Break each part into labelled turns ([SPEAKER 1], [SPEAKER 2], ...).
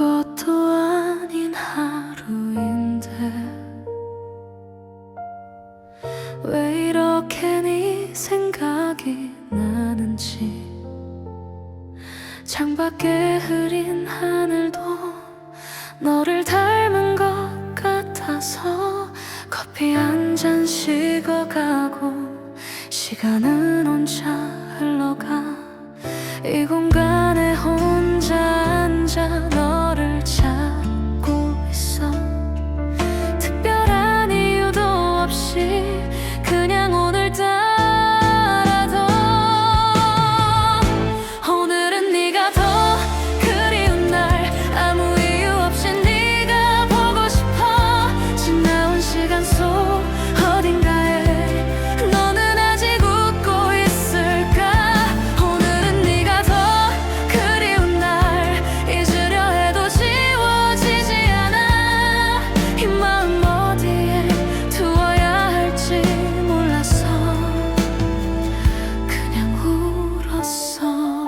[SPEAKER 1] 아무것도 아닌 하루인데 왜 이렇게 네 생각이 나는지, 창밖에 흐린 하늘도 너를 닮은 것 같아서 커피 한 잔 식어가고 시간은 혼자 흘러가 이 공간에 혼자 앉아 너를 찾고 있어. 특별한 이유도 없이 그냥 오늘따라도 오늘은 네가 더 그리운 날, 아무 이유 없이 네가 보고 싶어. 지나온 시간 속 어딘가에 너는 아직 웃고 있을까. 오늘은 네가 더 그리운 날, 잊으려 해도 지워지지 않아. 이 마음 어디에 두어야 할지 몰라서 그냥 울었어.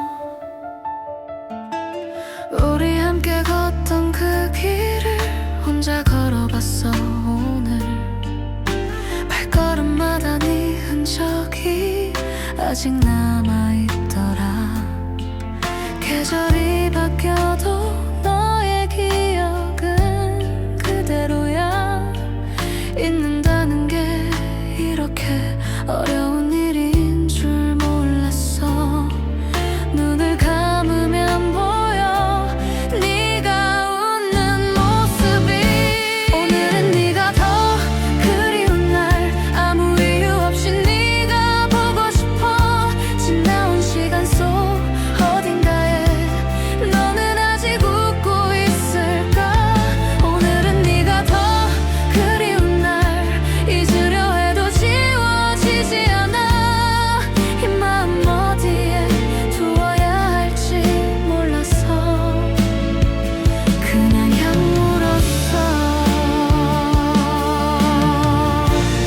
[SPEAKER 1] 우리 함께 걷던 그 길을 혼자 걸어봤어. 오늘 발걸음마다 네 흔적이 아직 남아있더라. 계절이 바뀌어도 너의 기억은 그대로야. 잊는다는 게 이렇게 어려운 일인 줄 몰랐어. 눈을 감으면 보여 네가 웃는 모습이. 오늘은 네가 더 그리운 날, 아무 이유 없이 네가 보고 싶어. 지나온 시간 속 어딘가에 너는 아직 웃고 있을까. 오늘은 네가 더 그리운 날, 잊으려 해도 지워지지 않아. 이 마음 어디에 두어야 할지 몰라서 그냥 울었어.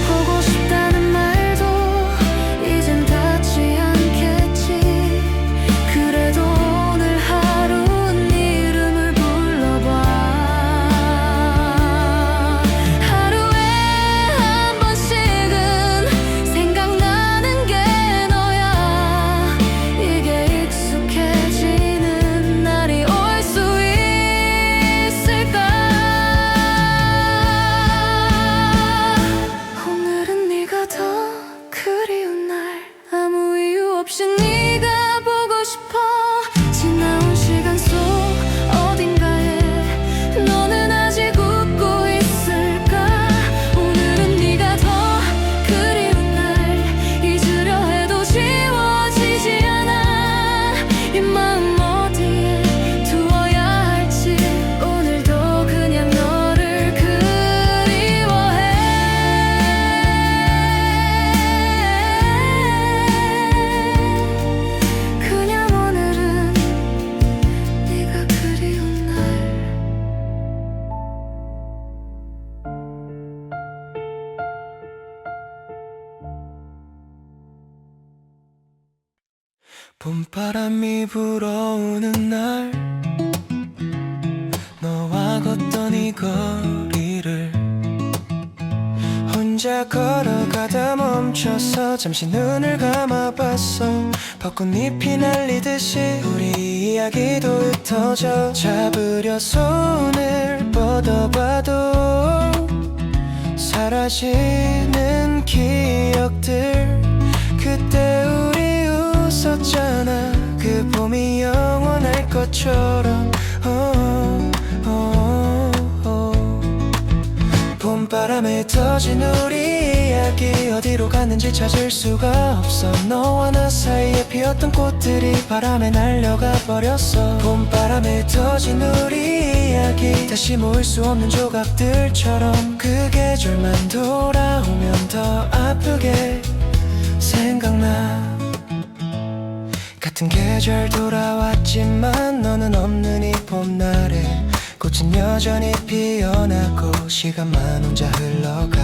[SPEAKER 1] 보고 싶다는 말도 이젠 닿지 않겠지. 그래도 오늘 하루 네 이름을 불러봐. 하루에 한 번씩은 생각나는 게 너야. 이게 익숙해지는 날이 올 수 있을까. 오늘은 네가 더 그리운 날, 아무 이유 없이 네가 보고 싶어. 지나온 시간 속 어딘가에 너는 아직 웃고 있을까. 오늘은 네가 더 그리운 날, 잊으려 해도 지워지지 않아. 이 마음 어디에 두어야 할지 오늘도 그냥 너를 그리워해. 그냥 오늘은 네가 그리운 날.
[SPEAKER 2] 봄바람이 불어오는 날, 너와 걷던 이 거리를 혼자 걸어가다 멈춰서 잠시 눈을 감아봤어. 벚꽃잎이 날리듯이 우리 이야기도 흩어져. 잡으려 손을 뻗어봐도 사라지는 기억들. 그때 우리 웃었잖아, 그 봄이 영원할 것처럼. 봄바람에 흩어진 우리 이야기 어디로 갔는지 찾을 수가 없어. 너와 나 사이에 피었던 꽃들이 바람에 날려가 버렸어. 봄바람에 흩어진 우리 이야기 다시 모을 수 없는 조각들처럼 그 계절만 돌아오면 더 아프게 생각나. 같은 계절 돌아왔지만 너는 없는 이 봄날에 꽃은 여전히 피어나고 시간만 혼자 흘러가.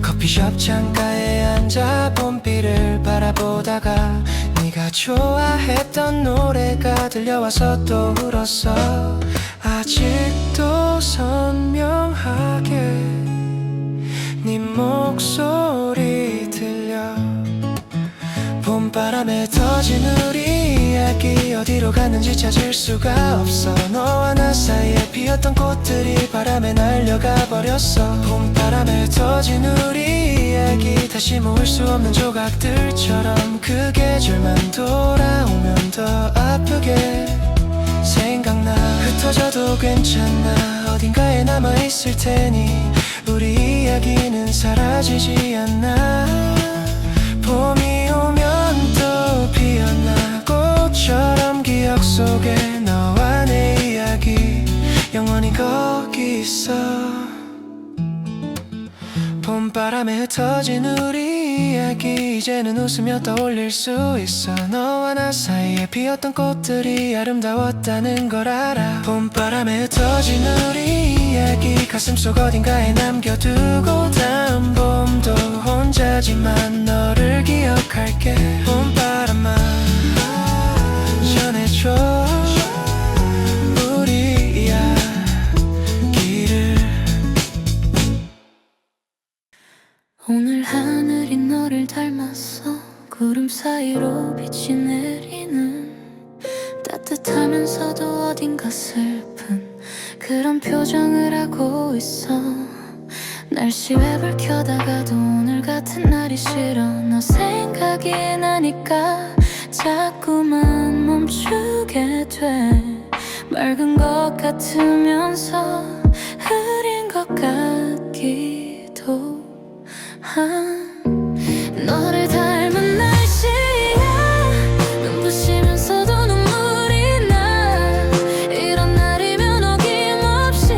[SPEAKER 2] 커피숍 창가에 앉아 봄비를 바라보다가 네가 좋아했던 노래가 들려와서 또 울었어. 아직도 선명하게 네 목소리 들려 봄바람에 터진 우리 이야기 어디로 갔는지 찾을 수가 없어 너와 나 사이에 피었던 꽃들이 바람에 날려가 버렸어 봄바람에 터진 우리 이야기 다시 모을 수 없는 조각들처럼 그 계절만 돌아오면 더 아프게 생각나 흩어져도 괜찮아 어딘가에 남아있을 테니 우리 이야기는 사라지지 않나 봄이 오면 또 피어나 꽃처럼 기억 속에 너와 내 이야기 영원히 거기 있어 봄바람에 흩어진 우리 이야기 이제는 웃으며 떠올릴 수 있어 너와 나 사이에 피었던 꽃들이 아름다웠다는 걸 알아 봄바람에 흩어진 우리 이야기 가슴속 어딘가에 남겨두고 다음 봄도 혼자지만 너를 기억할게 봄바람아 전해줘 우리 이야기를
[SPEAKER 1] 오늘 하늘이 너를 닮았어 구름 사이로 빛이 내리는 따뜻하면서도 어딘가 슬픈 그런 표정을 하고 있어 날씨 웹을 켜다가도 오늘 같은 날이 싫어 너 생각이 나니까 자꾸만 멈추게 돼 맑은 것 같으면서 흐린 것 같기도 너를 닮은 날씨야 눈부시면서도 눈물이 나 이런 날이면 어김없이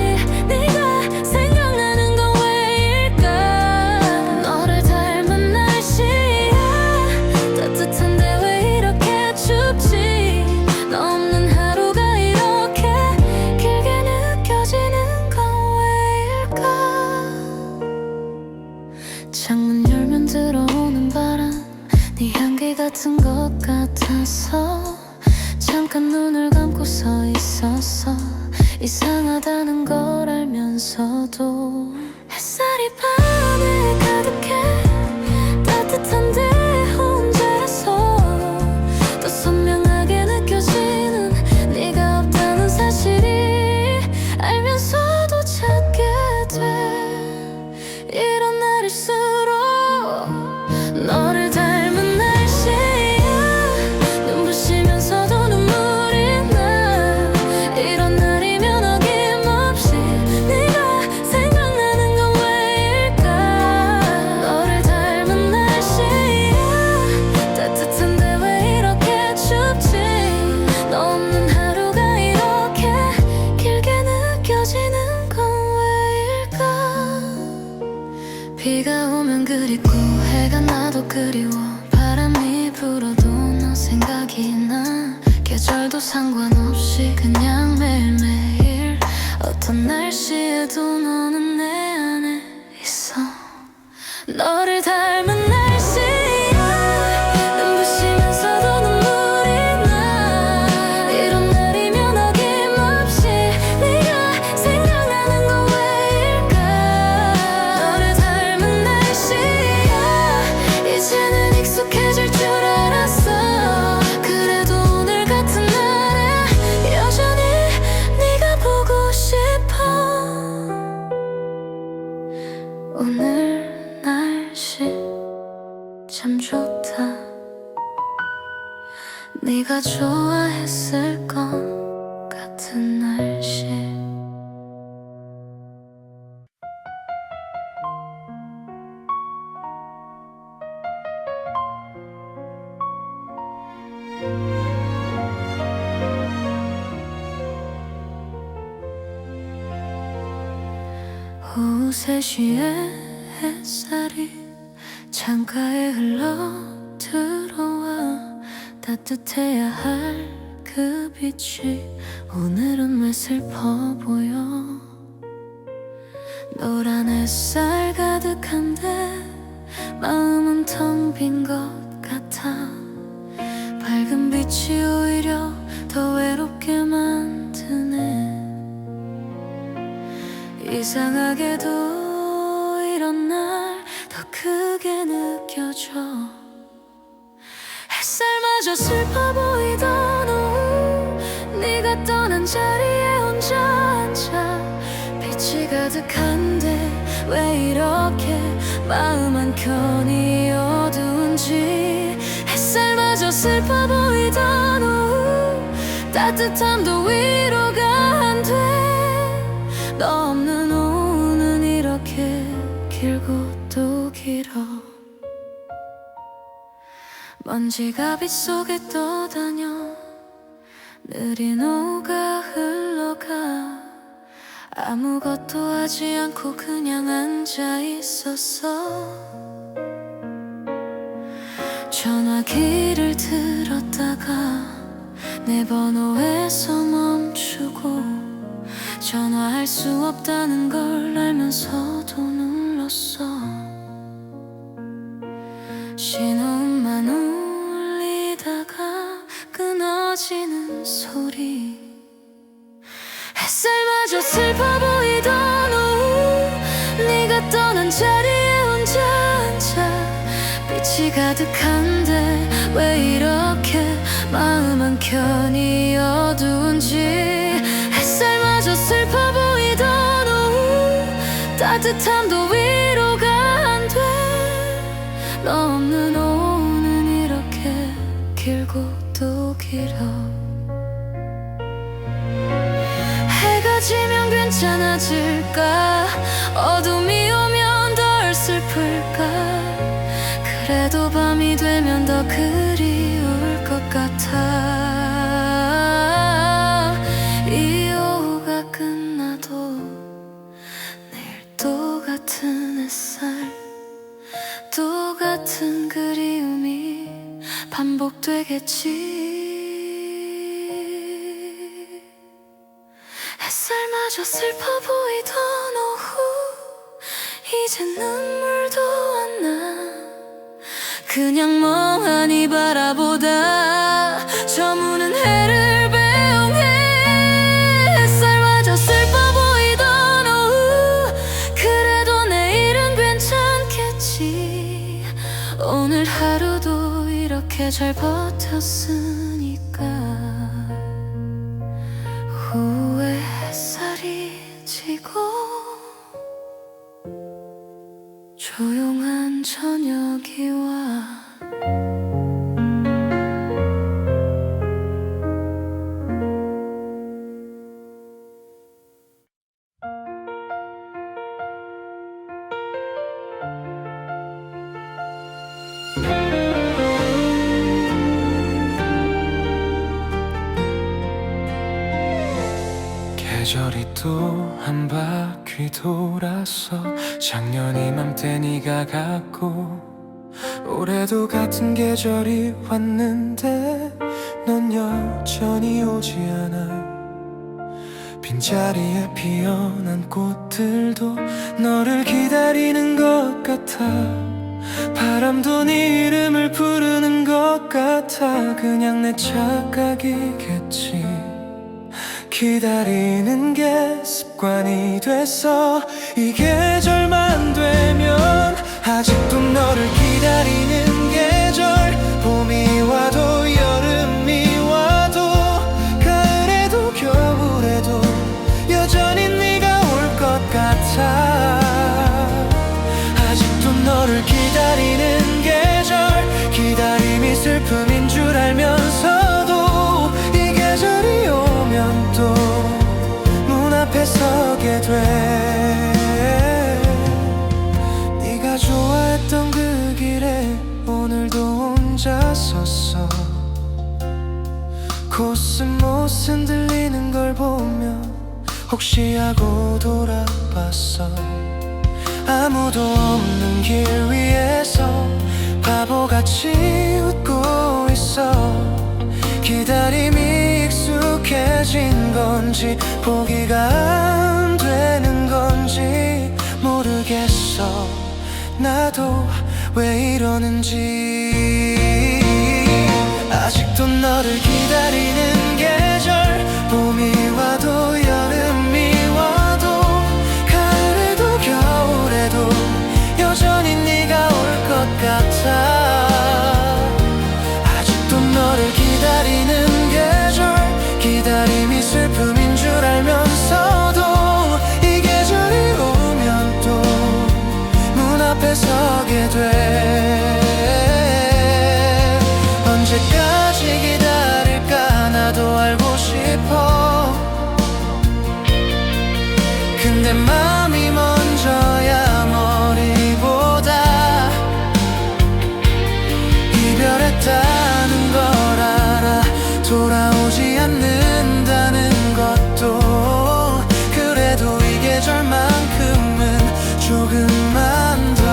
[SPEAKER 1] 네가 생각나는 건 왜일까 너를 닮은 날씨야 따뜻한데 왜 이렇게 춥지 너 없는 하루가 이렇게 길게 느껴지는 건 왜일까 창문 열면 들어오는 바람 네 향기 같은 것 같아서 잠깐 눈을 감고 서 있었어 이상하다는 걸 알면서도 햇살이 밤에 가득해 따뜻한데 혼자라서 더 선명하게 느껴지는 네가 없다는 사실이 알면서도 찾게 돼 이런 날일수록 너를 닮은 날씨야 눈부시면서도 눈물이 나 이런 날이면 어김없이 네가 생각나는 건 왜일까 너를 닮은 날씨야 따뜻한데 왜 이렇게 춥지 너 없는 하루가 이렇게 길게 느껴지는 건 왜일까 비가 오면 그립고 해가 나도 그리워 바람이 불어도 너 생각이 나 계절도 상관없이 그냥 매일매일 어떤 날씨에도 너는 내 안에 있어 너를 닮은 날씨야 눈부시면서도 눈물이 나 이런 날이면 어김없이 네가 생각나는 건 왜일까 너를 닮은 날씨야 이제는 익숙해질 줄 알았어 그래도 오늘 같은 날에 여전히 네가 보고 싶어 오늘 날씨 참 좋다 네가 좋아했을 것 같은 날씨 오후 3시에 햇살이 창가에 흘러 들어와 따뜻해야 할 그 빛이 오늘은 왜 슬퍼 보여 노란 햇살 가득한데 마음은 텅 빈 것 같아 밝은 빛이 오히려 더 외롭게 만드네 이상하게도 이런 날 더 크게 느껴져. 햇살마저 슬퍼 보이던 오후, 네가 떠난 자리에 혼자 앉아. 빛이 가득한데 왜 이렇게 마음 한켠이 어두운지. 햇살마저 슬퍼 보이던 오후, 따뜻함도 위로가 안 돼. 너 없는 오후는 이렇게 길고 또 길어. 먼지가 빗속에 떠다녀 느린 오후가 흘러가. 아무것도 하지 않고 그냥 앉아 있었어. 전화기를 들었다가 내 번호에서 멈추고, 전화할 수 없다는 걸 알면서도 눌렀어. 신호음만 울리다가 끊어지는 소리. 햇살마저 슬퍼 보이던 오후, 네가 떠난 자리에 혼자 앉아. 빛이 가득한데 왜 이렇게 마음 한켠이 어두운지. 햇살마저 슬퍼 보이던 오후, 따뜻함도 위로가 안 돼. 너 없는 오후는 이렇게 길고 또 길어. 해가 지면 괜찮아질까? 어둠이 오면 덜 슬플까? 그래도 밤이 되면 더 그리울 것 같아. 이 오후가 끝나도 내일 또 같은 햇살, 또 같은 그리움이 반복되겠지. 햇살마저 슬퍼 보이던 오후, 이제 눈물도 안 나. 그냥 멍하니 바라보다 저무는 해를 배웅해. 햇살마저 슬퍼 보이던 오후, 그래도 내일은 괜찮겠지. 오늘 하루도 이렇게 잘 버텼으니까. 후에 햇살이 지고 조용한 저녁이 와.
[SPEAKER 2] 계절이 또 한 바퀴 돌아서 작년 이맘때 네가 갔고, 올해도 같은 계절이 왔는데 넌 여전히 오지 않아. 빈자리에 피어난 꽃들도 너를 기다리는 것 같아. 바람도 네 이름을 부르는 것 같아. 그냥 내 착각이겠지. 기다리는 게 습관이 돼서 이 계절만 되면 아직도 너를 기다리는 계절. 봄이 와도 여름이 와도 가을에도 겨울에도 여전히 네가 올 것 같아. 아직도 너를 기다리는 계절. 기다림이 슬픔인 줄 알면서도 이 계절이 오면 또 문 앞에 서게 돼. 네가 좋아했던 그 길에 오늘도 혼자 섰어. 코스모스 흔들리는 걸 보며 혹시 하고 돌아봤어. 아무도 없는 길 위에서 바보같이 웃고 있어. 기다림이 익숙해진 건지 포기가 안 되는 건지 모르겠어. 나도 왜 이러는지. 아직도 너를 기다리는 계절. 봄이 와도 여름이 와도 내 맘이 먼저야 머리보다 이별했다는 걸 알아 돌아오지 않는다는 것도 그래도 이 계절만큼은 조금만 더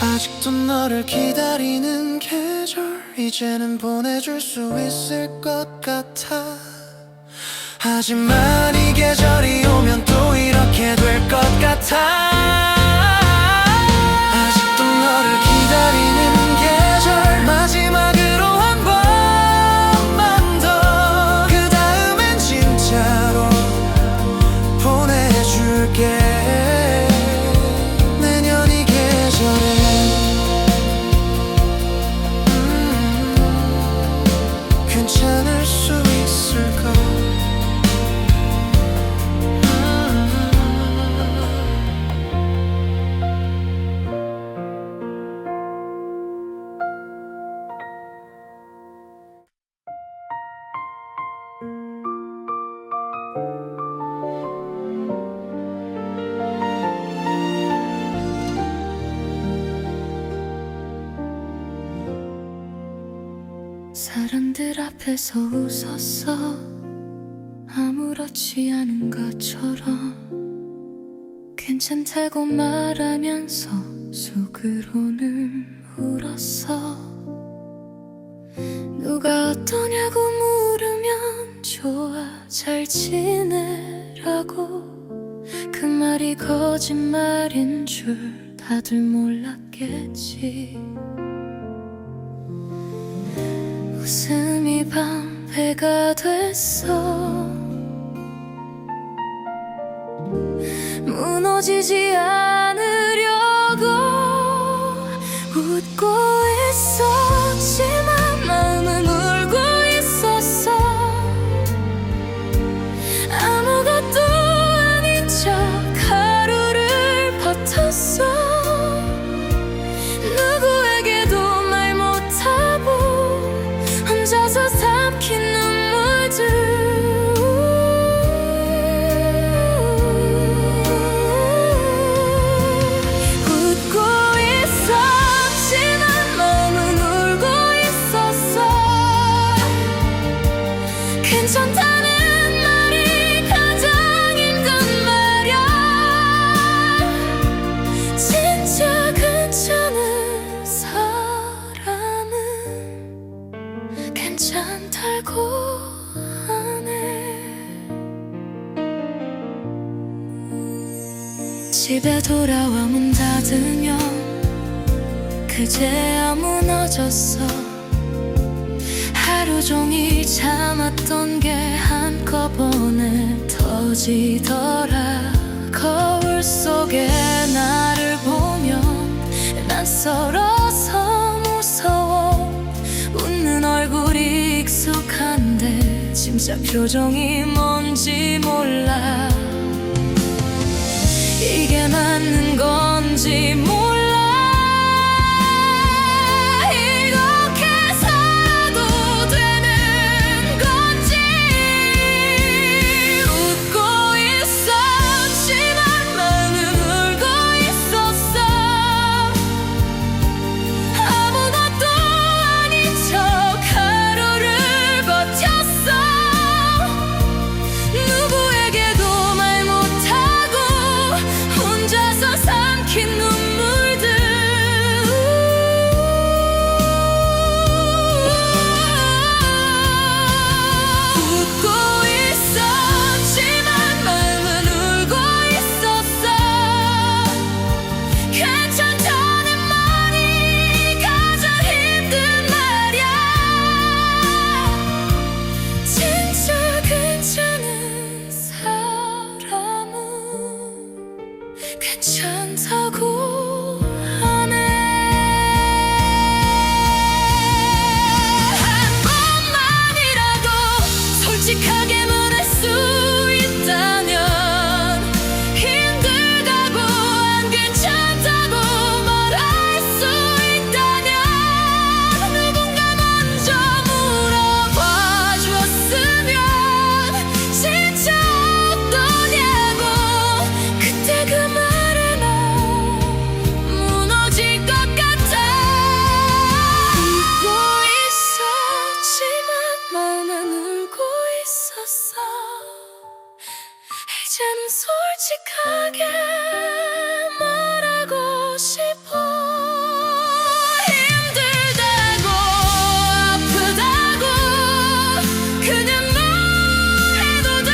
[SPEAKER 2] 아직도 너를 기다리는 계절 이제는 보내줄 수 있을 것 같아 하지만 이 계절이 오면 또 이렇게 될 것 같아 아직도 너를 기다리는 계절 마지막으로 한 번만 더 그 다음엔 진짜로 보내줄게 내년 이 계절에 괜찮을 수 있을까
[SPEAKER 1] 사람들 앞에서 웃었어 아무렇지 않은 것처럼 괜찮다고 말하면서 속으로는 울었어 누가 어떠냐고 물으면 좋아 잘 지내라고 그 말이 거짓말인 줄 다들 몰랐겠지 웃음이 방패가 됐어 무너지지 않으려고 웃고 있었지만 마음은 울고 있었어 아무것도 아닌 척 하루를 버텼어 누구에게도 말 못하고 혼자서 삼킨 눈물들 웃고 있었지만 마음은 울고 있었어 괜찮다는 말이 가장 힘든 말야 진짜 괜찮은 사람은 괜찮다고 하네 집에 돌아와 문 닫으면 그제야 무너졌어 하루 종일 참았던 게 한꺼번에 터지더라 거울 속에 나를 보면 낯설어서 무서워 웃는 얼굴이 익숙한데 진짜 표정이 뭔지 몰라 이게 맞는 건지 몰라 이렇게 살아도 되는 건지 웃고 있었지만 마음은 울고 있었어 아무것도 아닌 척 하루를 버텼어 누구에게도 말 못하고 혼자서 삼킨 눈물들 웃고 있었지만 마음은 울고 있었어 괜찮다는 말이 가장 힘든 말야 진짜 괜찮은 사람은 괜찮다고 하네 한 번만이라도 솔직하게 말할 수 있다면 힘들다고 안 괜찮다고 말할 수 있다면 누군가 먼저 물어봐 줬으면 있었어. 이제는 솔직하게 말하고 싶어. 힘들다고 아프다고 그냥 말해도 돼.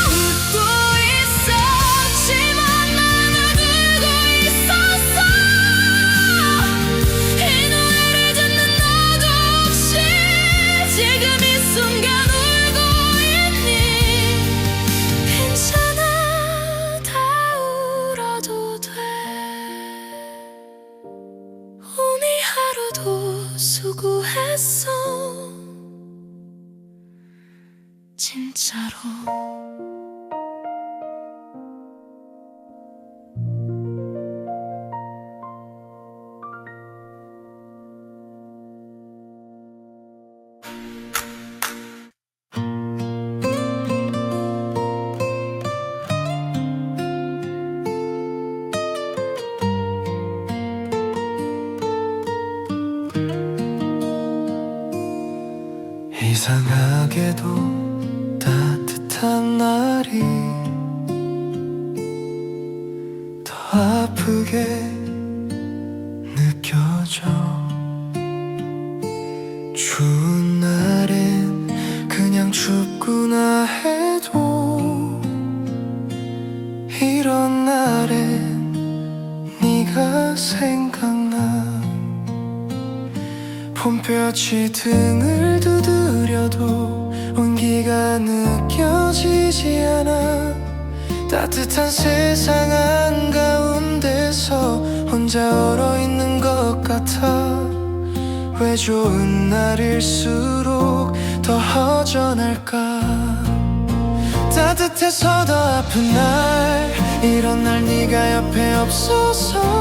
[SPEAKER 1] 웃고 있었지만 나는 울고 있었어. 이 노래를 듣는 너도 혹시 지금 이 순간 울고 있니? 괜찮아, 다 울어도 돼. 오늘 하루도 수고했어, 진짜로.
[SPEAKER 2] 이상하게도 따뜻한 날이 더 아프게 느껴져. 추운 날엔 그냥 춥구나 해도 이런 날엔 네가 생각나. 봄볕이 등을 두드려도 온기가 느껴지지 않아. 따뜻한 세상 한가운데서 혼자 얼어있는 것 같아. 왜 좋은 날일수록 더 허전할까? 따뜻해서 더 아픈 날, 이런 날 네가 옆에 없어서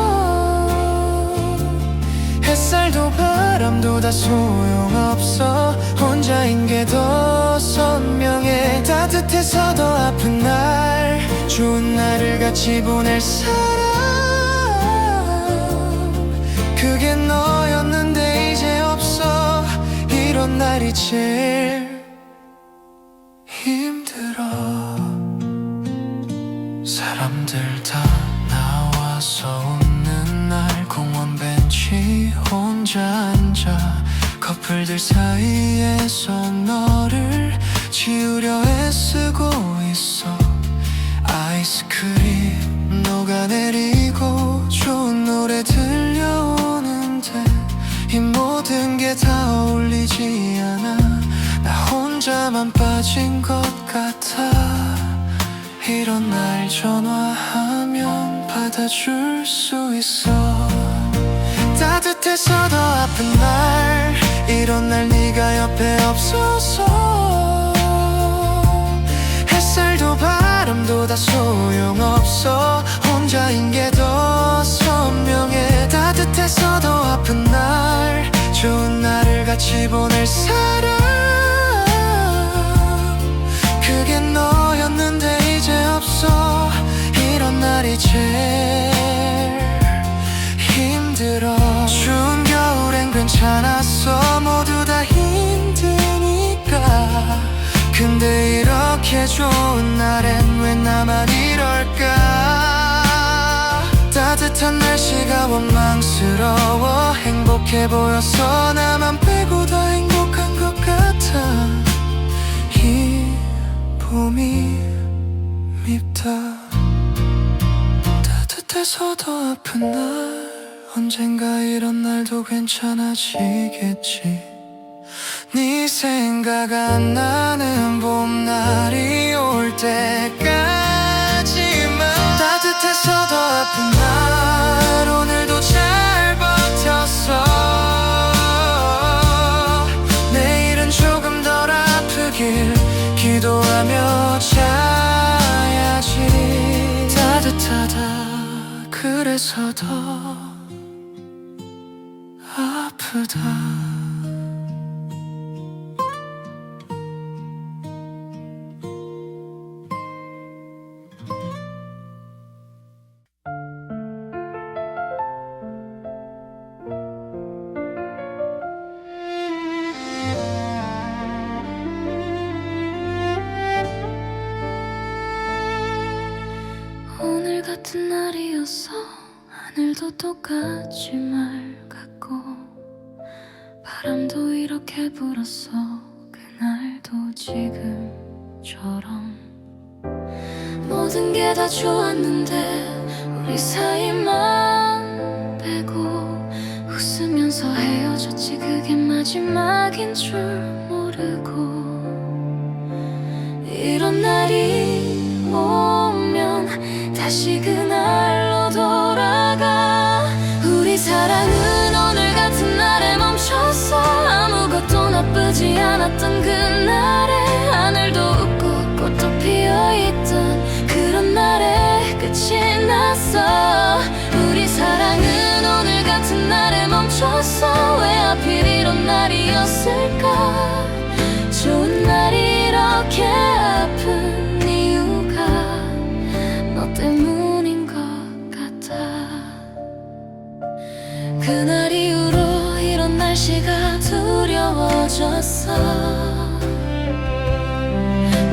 [SPEAKER 2] 햇살도 바람도 다 소용없어. 혼자인 게 더 선명해. 따뜻해서 더 아픈 날, 좋은 날을 같이 보낼 사람, 그게 너였는데 이제 없어. 이런 날이 제일 힘들어. 사람들 다 나와서 웃는 날, 공원 벤치 혼자 앉아 커플들 사이에서 너를 지우려 애쓰고 있어. 아이스크림 녹아내리고 좋은 노래 들려오는데 이 모든 게 다 어울리지 않아. 나 혼자만 빠진 것 같아. 이런 날 전화하면 받아줄 수 있어. 따뜻해서 더 아픈 날, 이런 날 네가 옆에 없어서 햇살도 바람도 다 소용없어. 혼자인 게 더 선명해. 따뜻해서 더 아픈 날, 좋은 날을 같이 보낼 사람, 그게 너였는데 이제 없어. 이런 날이 제일 힘들어. 추운 겨울엔 괜찮았어. 모두 다 힘드니까. 근데 이렇게 좋은 날엔 왜 나만 이럴까? 따뜻한 날씨가 원망스러워. 행복해 보여서 나만 빼고 다 행복한 것 같아. 이 봄이 밉다. 따뜻해서 더 아픈 날, 언젠가 이런 날도 괜찮아지겠지. 네 생각 안 나는 봄날이 올 때까지만. 따뜻해서 더 아픈 날, 오늘도 잘 버텼어. 내일은 조금 덜 아프길 기도하며 자야지. 따뜻하다 그래서 더 아프다.
[SPEAKER 1] 같은 날이었어. 하늘도 똑같이 맑았고 바람도 이렇게 불었어. 그날도 지금처럼 모든 게 다 좋았는데 우리 사이만 빼고 웃으면서 헤어졌지. 그게 마지막인 줄 모르고 이런 날이 오면 다시 그날로 돌아가. 우리 사랑은 오늘 같은 날에 멈췄어. 아무것도 나쁘지 않았던 그날에 하늘도 웃고 꽃도 피어있던 그런 날에 끝이 났어. 우리 사랑은 오늘 같은 날에 멈췄어. 왜 하필 이런 날이었을까. 좋은 날이 이렇게 아픈 이유가 너 때문인 것 같아. 그날 이후로 이런 날씨가 두려워졌어.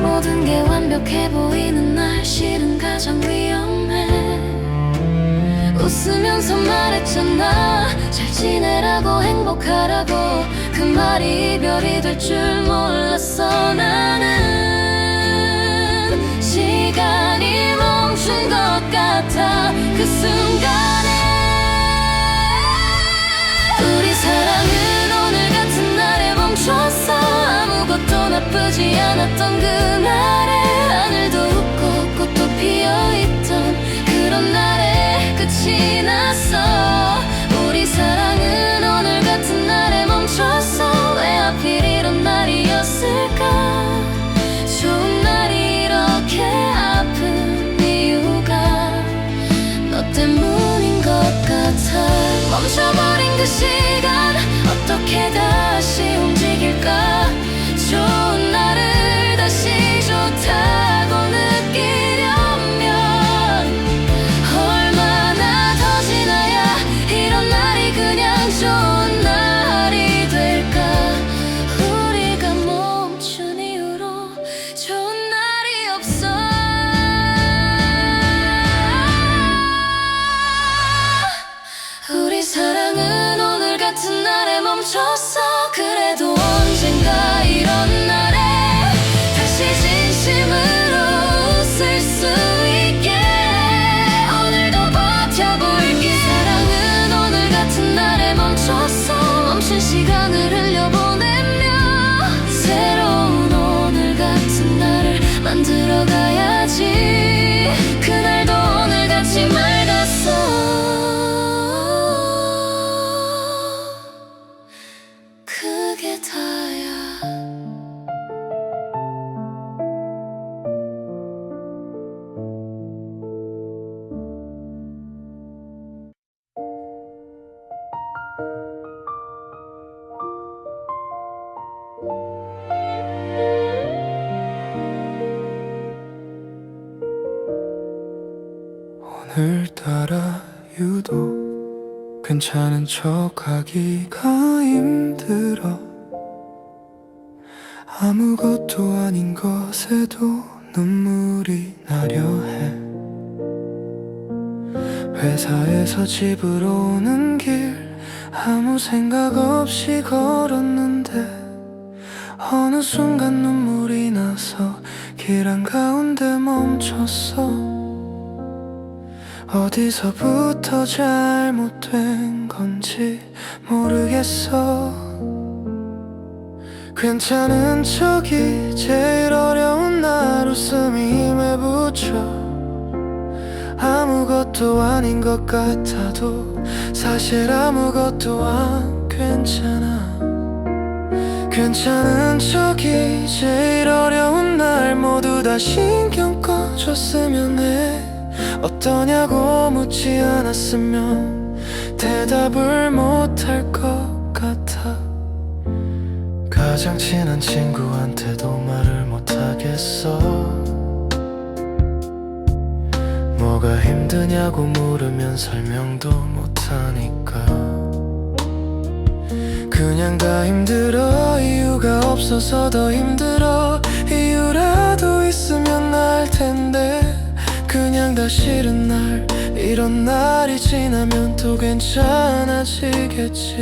[SPEAKER 1] 모든 게 완벽해 보이는 날 실은 가장 위험해. 웃으면서 말했잖아. 잘 지내라고 행복하라고. 그 말이 이별이 될 줄 몰랐어. 나는 시간이 멈춘 것 같아. 그 순간에 우리 사랑은 오늘 같은 날에 멈췄어. 아무것도 나쁘지 않았던 그날에 하늘도 웃고 꽃도 피어있던 그런 날에 끝이 났어. 우리 사랑은 오늘 같은 날에 멈췄어. 왜 하필 이런 날이었을까. 좋은 날이 이렇게 아픈 이유가 너 때문인 것 같아. 멈춰버린 그 시간 어떻게 다시 움직일까. 좋은 날을 다시 좋다고 느끼려면 얼마나 더 지나야 이런 날이 그냥 좋은 날이 될까. 우리가 멈춘 이후로 좋은 날이 없어. 우리 사랑은 오늘 같은 날에 멈췄어. 그래도 언젠가 이런 날에 다시 진심으로 웃을 수 있게 오늘도 버텨볼게. 사랑은 오늘 같은 날에 멈췄어. 멈춘 시간을 흘려보내며 새로운 오늘 같은 날을 만들어가야지. 그날도 오늘같이 맑았어. 그게 다야.
[SPEAKER 2] 오늘따라 유독 괜찮은 척하기가 힘들어. 아무것도 아닌 것에도 눈물이 나려 해. 회사에서 집으로 오는 길 아무 생각 없이 걸었는데 어느 순간 눈물이 나서 길 한가운데 멈췄어. 어디서부터 잘못된 건지 모르겠어. 괜찮은 척이 제일 어려운 날 웃음이 힘에 붙여. 아무것도 아닌 것 같아도 사실 아무것도 안 괜찮아. 괜찮은 척이 제일 어려운 날 모두 다 신경 꺼줬으면 해. 어떠냐고 묻지 않았으면 대답을 못할 것 같아. 가장 친한 친구한테도 말을 못하겠어. 뭐가 힘드냐고 물으면 설명도 못하니까 그냥 다 힘들어. 이유가 없어서 더 힘들어. 이유라도 있으면 알 텐데 그냥 그냥 다 싫은 날 이런 날이 지나면 또 괜찮아지겠지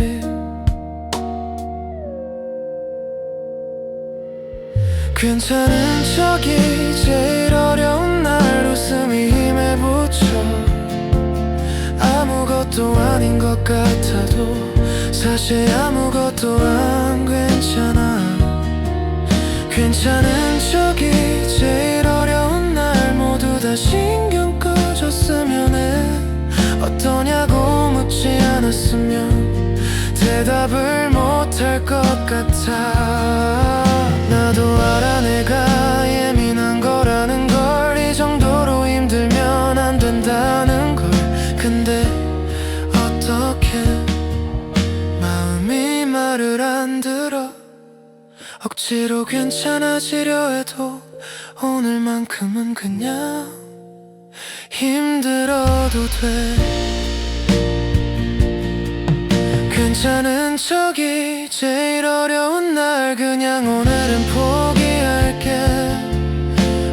[SPEAKER 2] 괜찮은 척이 제일 어려운 날 웃음이 힘에 붙여 아무것도 아닌 것 같아도 사실 아무것도 안 괜찮아 괜찮은 척이 제일 어려운 날 모두 다 신경 꺼줬으면 해 어떠냐고 묻지 않았으면 대답을 못할 것 같아 나도 알아 내가 예민한 거라는 걸 이 정도로 힘들면 안 된다는 걸 근데 어떻게 마음이 말을 안 들어 억지로 괜찮아지려 해도 오늘만큼은 그냥 힘들어도 돼 괜찮은 척이 제일 어려운 날 그냥 오늘은 포기할게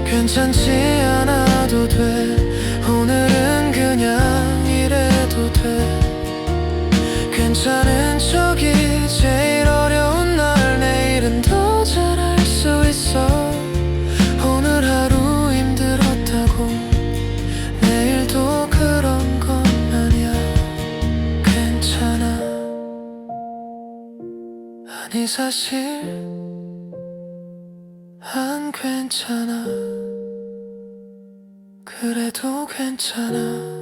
[SPEAKER 2] 괜찮지 않아도 돼 오늘은 그냥 이래도 돼 괜찮은 척이 제일 어려운 날 내일은 더 잘할 수 있어 오늘 하루 힘들었다고 내일도 그런 건 아니야 괜찮아 아니 사실 안 괜찮아 그래도 괜찮아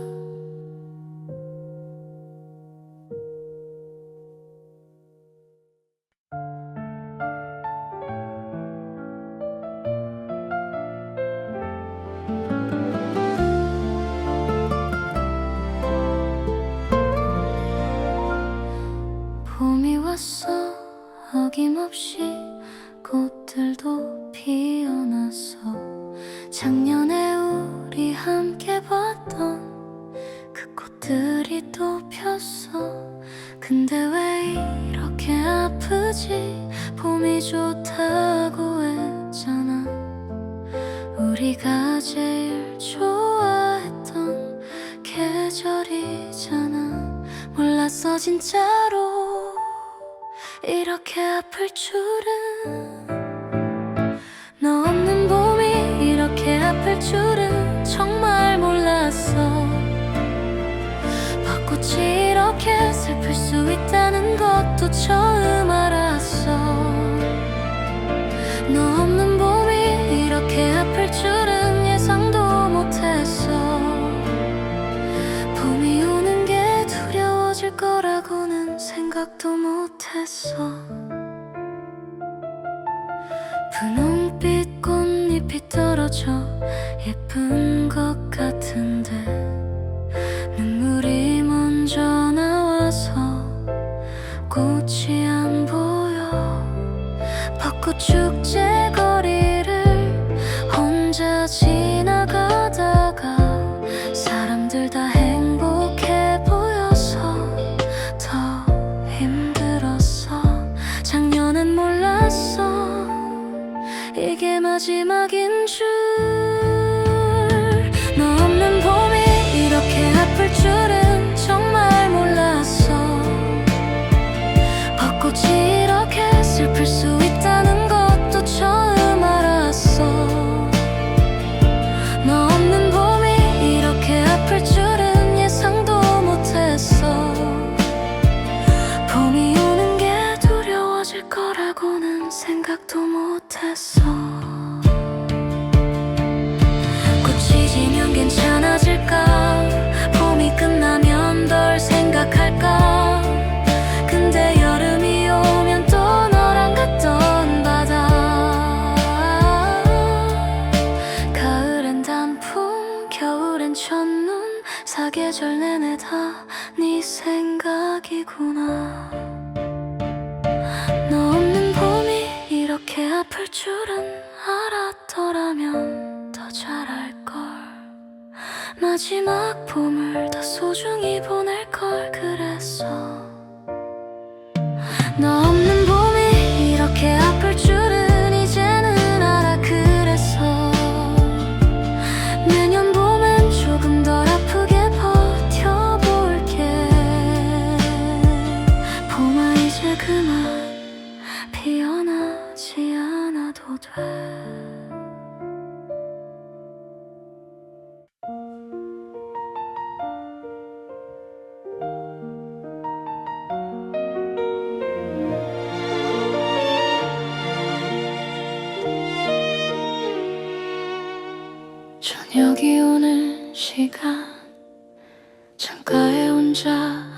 [SPEAKER 1] 봄이 왔어 어김없이 꽃들도 피어났어 작년에 우리 함께 봤던 그 꽃들이 또 폈어 근데 왜 이렇게 아프지 봄이 좋다고 했잖아 우리가 제일 좋아했던 계절이잖아 몰랐어 진짜로 이렇게 아플 줄은 너 없는 봄이 이렇게 아플 줄은 정말 몰랐어 벚꽃이 이렇게 슬플 수 있다는 것도 처음 알았어 너 없는 봄이 이렇게 아플 줄은 예상도 못했어 봄이 오는 게 두려워질 거라고는 생각도 못했어 분홍빛 꽃잎이 떨어져 예쁜 것 같은데 눈물이 먼저 나와서 꽃이 안 보여 벚꽃 축제 거리를 혼자 지나가다가 사람들 다 행복해 보여서 더 힘들었어 작년엔 몰랐어 이게 마지막인 줄 너 없는 봄이 이렇게 아플 줄은 정말 몰랐어 벚꽃이 이렇게 슬플 수 있다는 것도 처음 알았어 너 없는 봄이 이렇게 아플 줄은 예상도 못했어 봄이 오는 게 두려워질 거라고는 생각도 못했어 꽃이 지면 괜찮아질까 봄이 끝나면 덜 생각할까 근데 여름이 오면 또 너랑 갔던 바다 가을엔 단풍 겨울엔 첫눈 사계절 내내 다 네 생각이구나 너 없는 봄이 이렇게 아플 줄은 알았더라면 더 잘할걸 마지막 봄을 더 소중히 보낼걸 그랬어 너 없는 봄이 이렇게 아플 줄은 이제는 알아 그래서 매년 봄엔 여기 오는 시간 창가에 혼자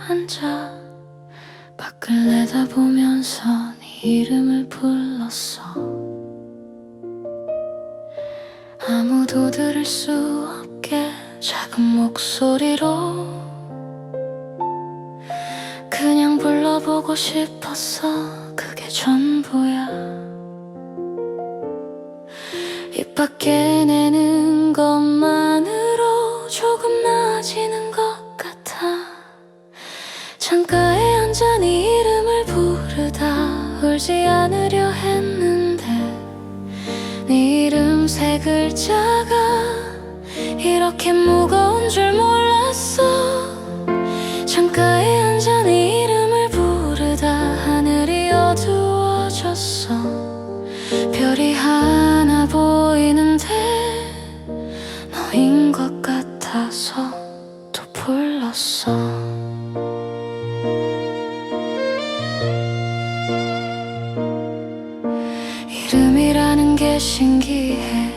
[SPEAKER 1] 앉아 밖을 내다보면서 네 이름을 불렀어. 아무도 들을 수 없게 작은 목소리로 그냥 불러보고 싶었어. 그게 전부야. 입 밖에 내는 것만으로 조금 나아지는 것 같아. 창가에 앉아 네 이름을 부르다 울지 않으려 했는데 네 이름 세 글자가 이렇게 무거운 줄 몰랐어. 창가에 앉아 네 이름을 부르다 하늘이 어두워졌어. 별이 하나 보이는데 너인 것 같아서 또 불렀어. 이름이라는 게 신기해.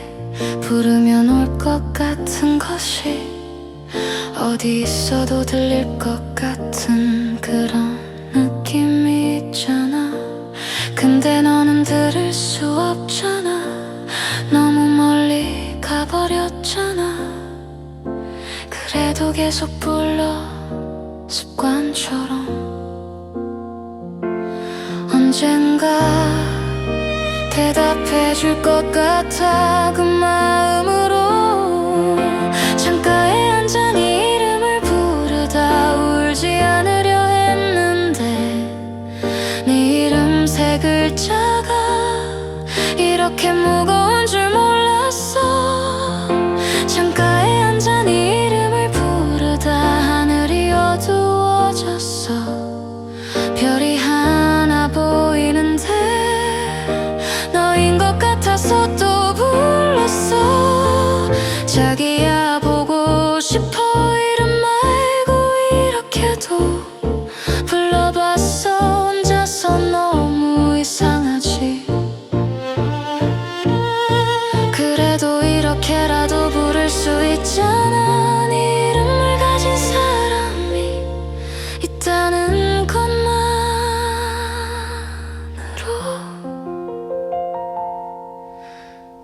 [SPEAKER 1] 부르면 올 것 같은 것이 어디 있어도 들릴 것 같은 그런 느낌이 있잖아. 근데 너는 들을 수 없잖아. 너무 멀리 가버렸잖아. 그래도 계속 불러 습관처럼. 언젠가 대답해 줄 것 같아. 그 마음으로 창가에 앉아 네 이름을 부르다 울지 않으려 했는데 네 이름 세 글자가 이렇게 무거운 줄 몰랐어. 창가에 앉아 네 이름을 부르다 하늘이 어두워졌어. 별이 하나 보이는데 너인 것 같아서 또 불렀어. 자기야 보고 싶어 이름 말고 이렇게도 불러봤어. 혼자서 너무 이상하지. 그래도 이렇게라도 부를 수 있잖아. 네 이름을 가진 사람이 있다는 것만으로.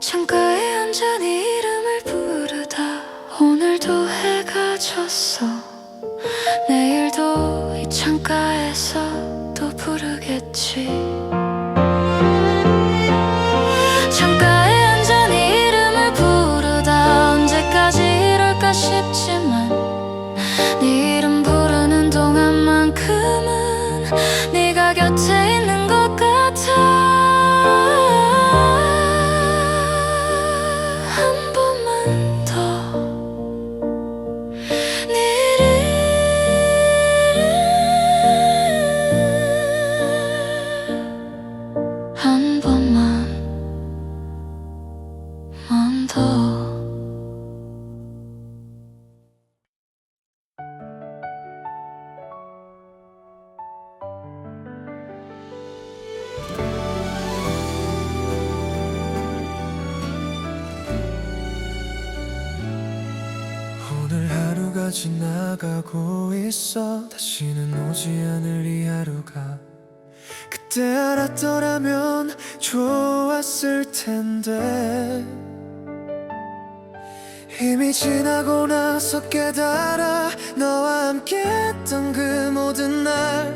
[SPEAKER 1] 창가에 앉아 네 이름을 부르다 오늘도 해가 졌어. 내일도 이 창가에서 또 부르겠지. 창가에 앉아 네 이름을 부르다 언제까지 이럴까 싶지만 네 이름 부르는 동안만큼은 네가 곁에 있는 것 같아. 한 번만 더 네 이름 한 번만 더.
[SPEAKER 2] 오늘 하루가 지나가고 있어. 다시는 오지 않을 이 하루가. 그때 알았더라면 좋았을 텐데 이미 지나고 나서 깨달아 너와 함께했던 그 모든 날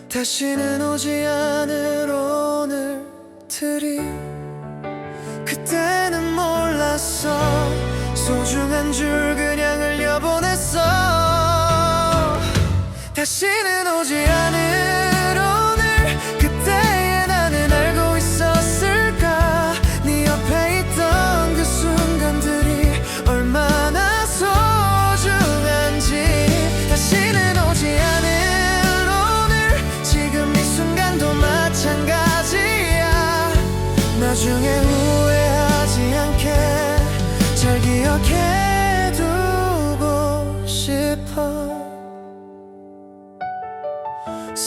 [SPEAKER 2] 다시는 오지 않을 오늘들이. 그때는 몰랐어. 소중한 줄 그냥 흘려보냈어. 다시는 오지 않을 오늘. 그때의 나는 알고 있었을까. 네 옆에 있던 그 순간들이 얼마나 소중한지. 다시는 오지 않을 오늘. 지금 이 순간도 마찬가지야. 나중에 후회하지 않게 잘 기억해두고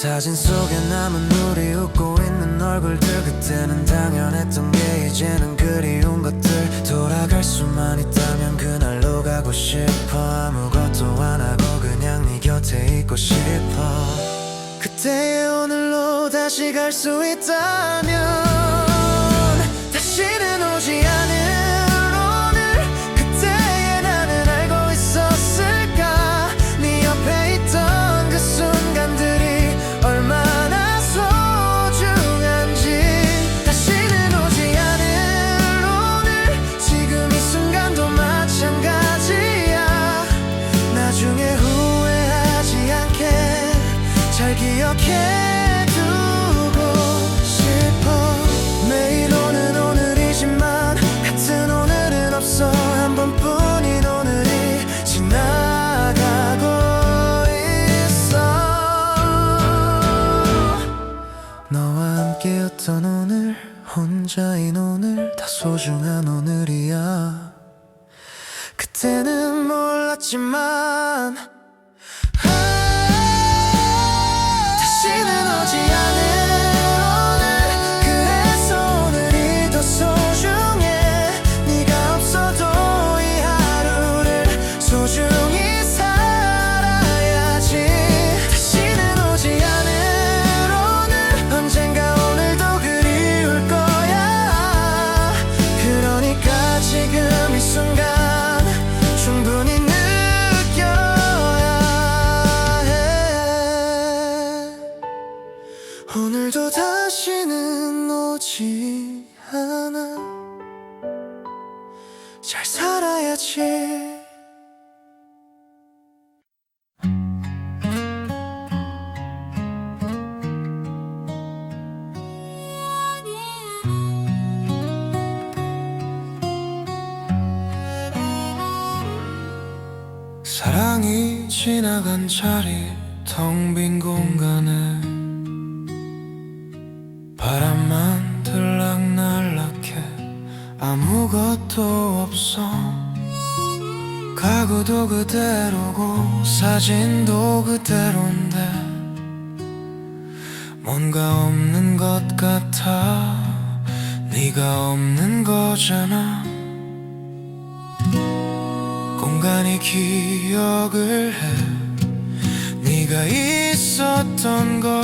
[SPEAKER 2] 사진 속에 남은 우리 웃고 있는 얼굴들, 그때는 당연했던 게 이제는 그리운 것들. 돌아갈 수만 있다면 그날로 가고 싶어. 아무것도 안 하고 그냥 네 곁에 있고 싶어. 그때의 오늘로 다시 갈 수 있다면 다시는 오지 않을 오늘. 그때의 나는 알고 있었을까? 네 옆에 있던 그 순간들이 얼마나 소중한지. 다시는 오지 않을 오늘. 지금 이 순간도 마찬가지야. 나중에 후회하지 않게 잘 기억해 두고 싶어. 매일 오는 오늘이지만 같은 오늘은 없어. 한 번뿐인 오늘이 지나가고 있어. 너와 함께였던 오늘, 혼자인 오늘, 다 소중한 오늘이야. 그때는 몰랐지만 다시는 오지 않을 오늘. 그래서 오늘이 더 소중해. 네가 없어도 이 하루를 소중히 살아야지. 다시는 오지 않을 오늘. 언젠가 오늘도 그리울 거야. 그러니까 지금 이 순간 충분히 오늘도 다시는 오지 않아. 잘 살아야지. 사랑이 지나간 자리, 텅 빈 공간에 바람만 들락날락해. 아무것도 없어. 가구도 그대로고 사진도 그대로인데 뭔가 없는 것 같아. 네가 없는 거잖아. 공간이 기억을 해. 네가 있었던 걸.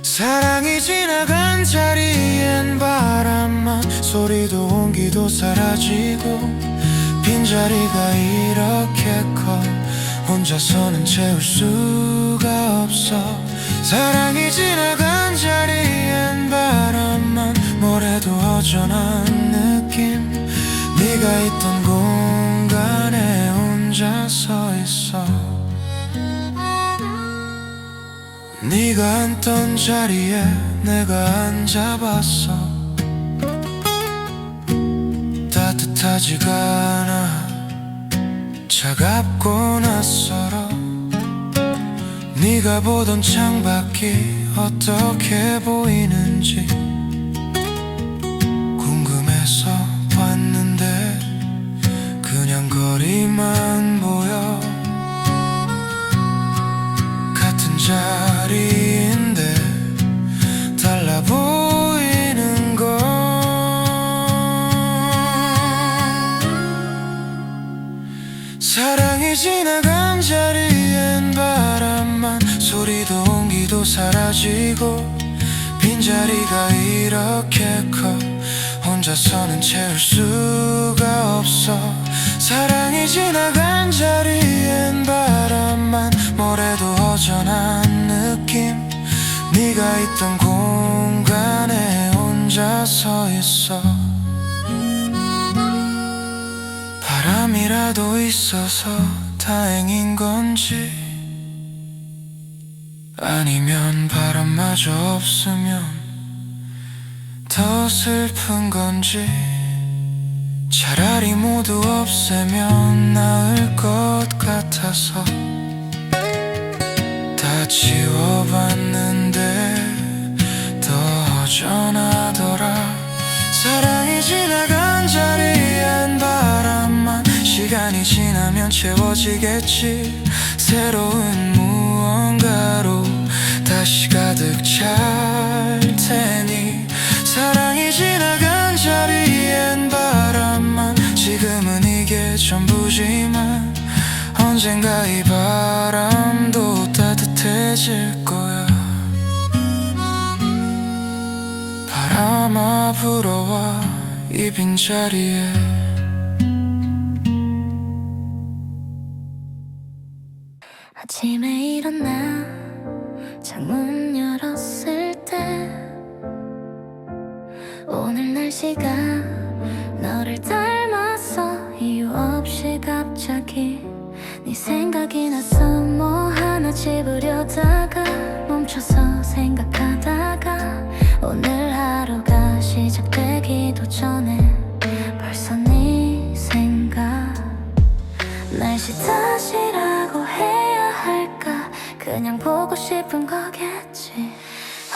[SPEAKER 2] 사랑이 지나간 자리엔 바람만, 소리도 온기도 사라지고 빈자리가 이렇게 커 혼자서는 채울 수가 없어. 사랑이 지나간 자리엔 바람만, 모래도 허전한 느낌. 네가 있던 공간에 혼자 서 있어. 네가 앉던 자리에 내가 앉아봤어. 따뜻하지가 않아. 차갑고 낯설어. 네가 보던 창밖이 어떻게 보이는지 궁금해서 봤는데 그냥 거리만 보여. 같은 자리인데 달라 보이는 걸. 사랑이 지나간 자리엔 바람만, 소리도 온기도 사라지고 빈자리가 이렇게 커 혼자서는 채울 수가 없어. 사랑이 지나간 자리엔 바람만, 모래도 허전한 느낌. 네가 있던 공간에 혼자 서 있어. 바람이라도 있어서 다행인 건지, 아니면 바람마저 없으면 더 슬픈 건지. 차라리 모두 없애면 나을 것 같아서 다 지워봤는데 더 허전하더라. 사랑이 지나간 자리엔 바람만, 시간이 지나면 채워지겠지. 새로운 무언가로 다시 가득 찰 테니. 사랑이 지나간 자리엔 바람만, 지금은 이게 전부지만 언젠가 이 바람도 따뜻해질 거야. 바람아 불어와 이 빈자리에.
[SPEAKER 1] 아침에 일어나 창문 열었을 때 오늘 날씨가 너를 닮았어. 이유 없이 갑자기 네 생각이 나서 뭐 하나 집으려다가 멈춰서 생각하다가 오늘 하루가 시작되기도 전에 벌써 네 생각. 날씨 탓이라고 해야 할까, 그냥 보고 싶은 거겠지.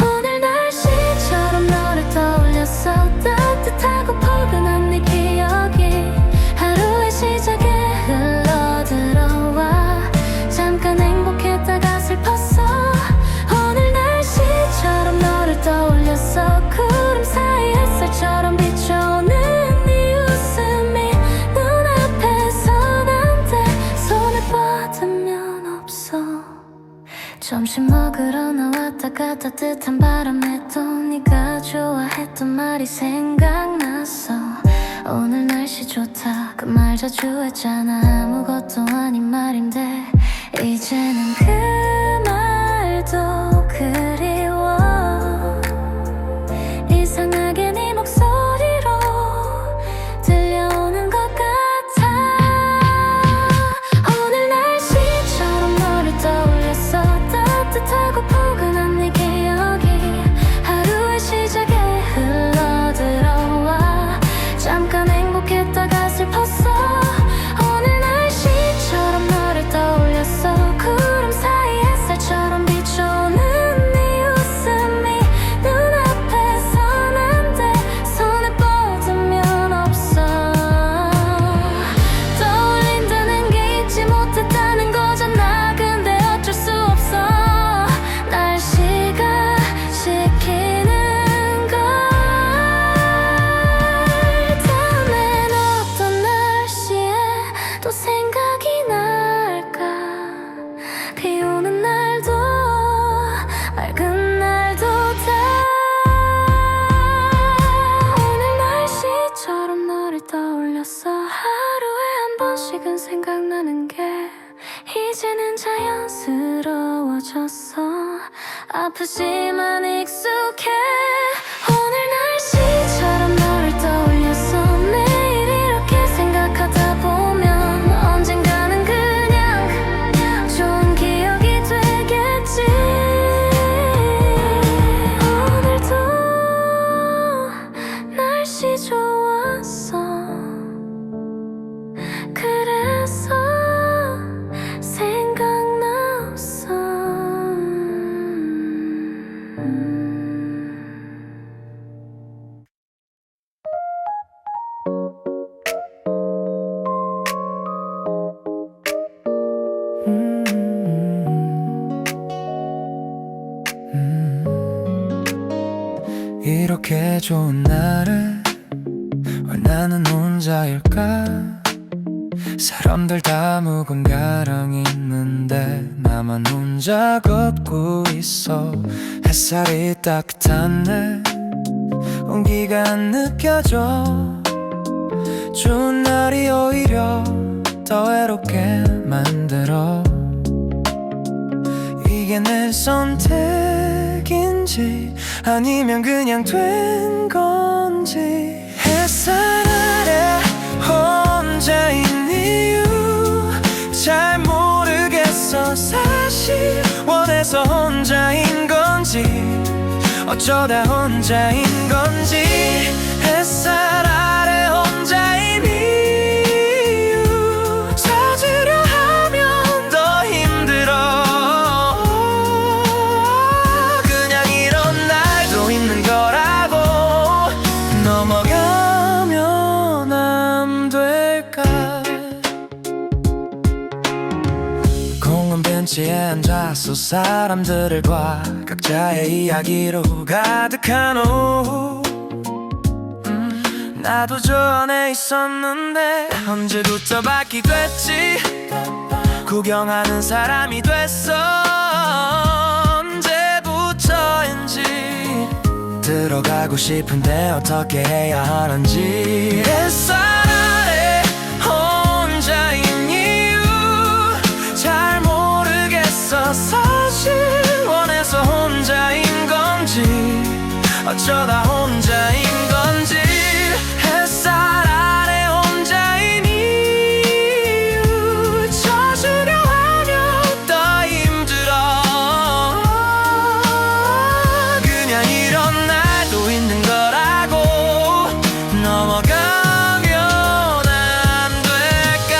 [SPEAKER 1] 오늘 날씨처럼 너를 떠올렸어. 따뜻하고 포근한 네 기억이 하루의 시작에 흘러들어와 잠깐 행복했다가 슬펐어. 오늘 날씨처럼 너를 떠올렸어. 구름 사이 햇살처럼 비춰오는 네 웃음이 눈앞에서 난데 손을 뻗으면 없어. 점심 먹으러 나왔다가 따뜻한 바람에 또 네가 좋아했던 말이 생각났어. 오늘 날씨 좋다 그 말 자주 했잖아. 아무것도 아닌 말인데 이제는 그 말도 그리워. 이상하게 네 목소리로 들려오는 것 같아. 오늘 날씨처럼 너를 떠올렸어. 따뜻하고 포근한 네 기억이 하루의 시작에 흘러들어와 잠깐 행복했다가 슬펐어. 오늘 날씨처럼 너를 떠올렸어. 구름 사이 햇살처럼 비춰오는 네 웃음이 눈앞에서 난데 손을 뻗으면 없어. 떠올린다는 게 잊지 못했다는 거잖아. 근데 어쩔 수 없어. 날씨가 시키는 걸. 다음엔 어떤 날씨에 또 생각이 날까. 비 오는 날도 맑은 날도 다. 오늘 날씨처럼 너를 떠올렸어. 하루에 한 번씩은 생각나는 게 이제는 자연스러워졌어. 아프지만 익숙해. 오늘 날씨처럼 너를 떠올렸어. 매일 이렇게 생각하다 보면 언젠가는 그냥 좋은 기억이 되겠지. 오늘도 날씨 좋았어. 그래서 생각났어.
[SPEAKER 2] 이렇게 좋은 날에 왜 나는 혼자일까. 사람들 다 누군가랑 있는데 나만 혼자 걷고 있어. 햇살이 따뜻하네. 온기가 안 느껴져. 좋은 날이 오히려 더 외롭게 만들어. 이게 내 선택인지 아니면 그냥 된 건지. 햇살 아래 혼자인 이유 잘 모르겠어. 사실 원해서 혼자인 건지 어쩌다 혼자인 건지. 햇살 아래 혼자인 이유 찾으려 하면 더 힘들어. 그냥 이런 날도 있는 거라고 넘어가면 안 될까. 좁은 벤치에 앉아서 사람들을 봐. 각자의 이야기로 가득한 오후. 나도 저 안에 있었는데 언제부터 바뀌됐지. 구경하는 사람이 됐어. 언제부터인지. 들어가고 싶은데 어떻게 해야 하는지. 햇살 아래 혼자인 이유 잘 모르겠어. 사실 원해서 혼자인 건지 어쩌다 혼자인 건지. 햇살 아래 혼자인 이유 젖으려 하며 더 힘들어. 그냥 이런 날도 있는 거라고 넘어가면 안 될까.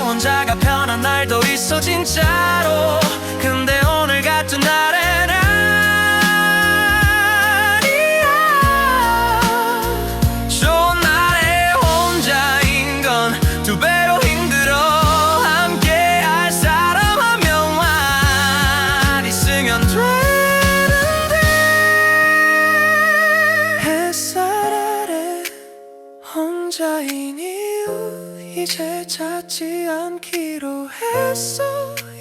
[SPEAKER 2] 혼자가 편한 날도 있어 진짜로. 근데 오늘 같은 날엔 아니야. 좋은 날에 혼자인 건 두 배로 힘들어. 함께 할 사람 한 명만 있으면 되는데. 햇살 아래 혼자인 이유 이제 찾지 않기로 했어.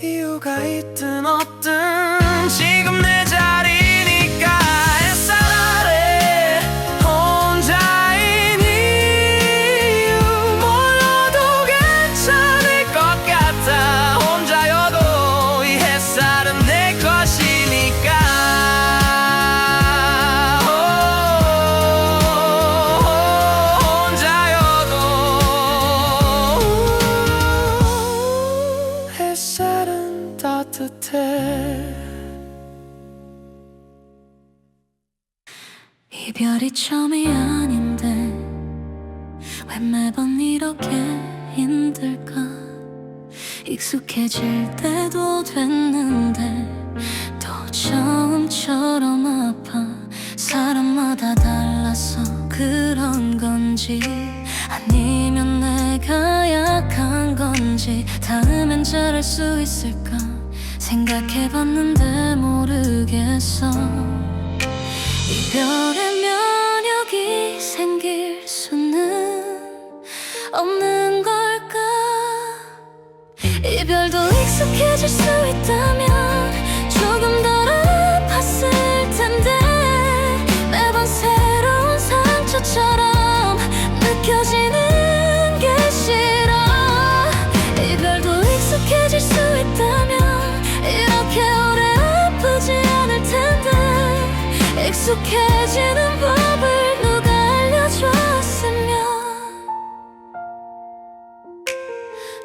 [SPEAKER 2] 이유가 있든 없든 지금 내 자리니까. 햇살 아래 혼자인 이유 몰라도 괜찮을 것 같아. 혼자여도 이 햇살은 내 것이니까. 혼자여도 햇살은 따뜻해.
[SPEAKER 1] 이별이 처음이 아닌데 왜 매번 이렇게 힘들까. 익숙해질 때도 됐는데 또 처음처럼 아파. 사람마다 달라서 그런 건지 아니면 내가 약한 건지 다음엔 잘할 수 있을까 생각해봤는데 모르겠어. 이별의 면역이 생길 수는 없는 걸까. 이별도 익숙해질 수 있다면 조금 덜 아팠을 텐데 매번 새로운 상처처럼 느껴지는 게 싫어. 이별도 익숙해질 수 있다면 이렇게 오래 아프지 않을 텐데. 익숙해지는 법을 누가 알려줬으면.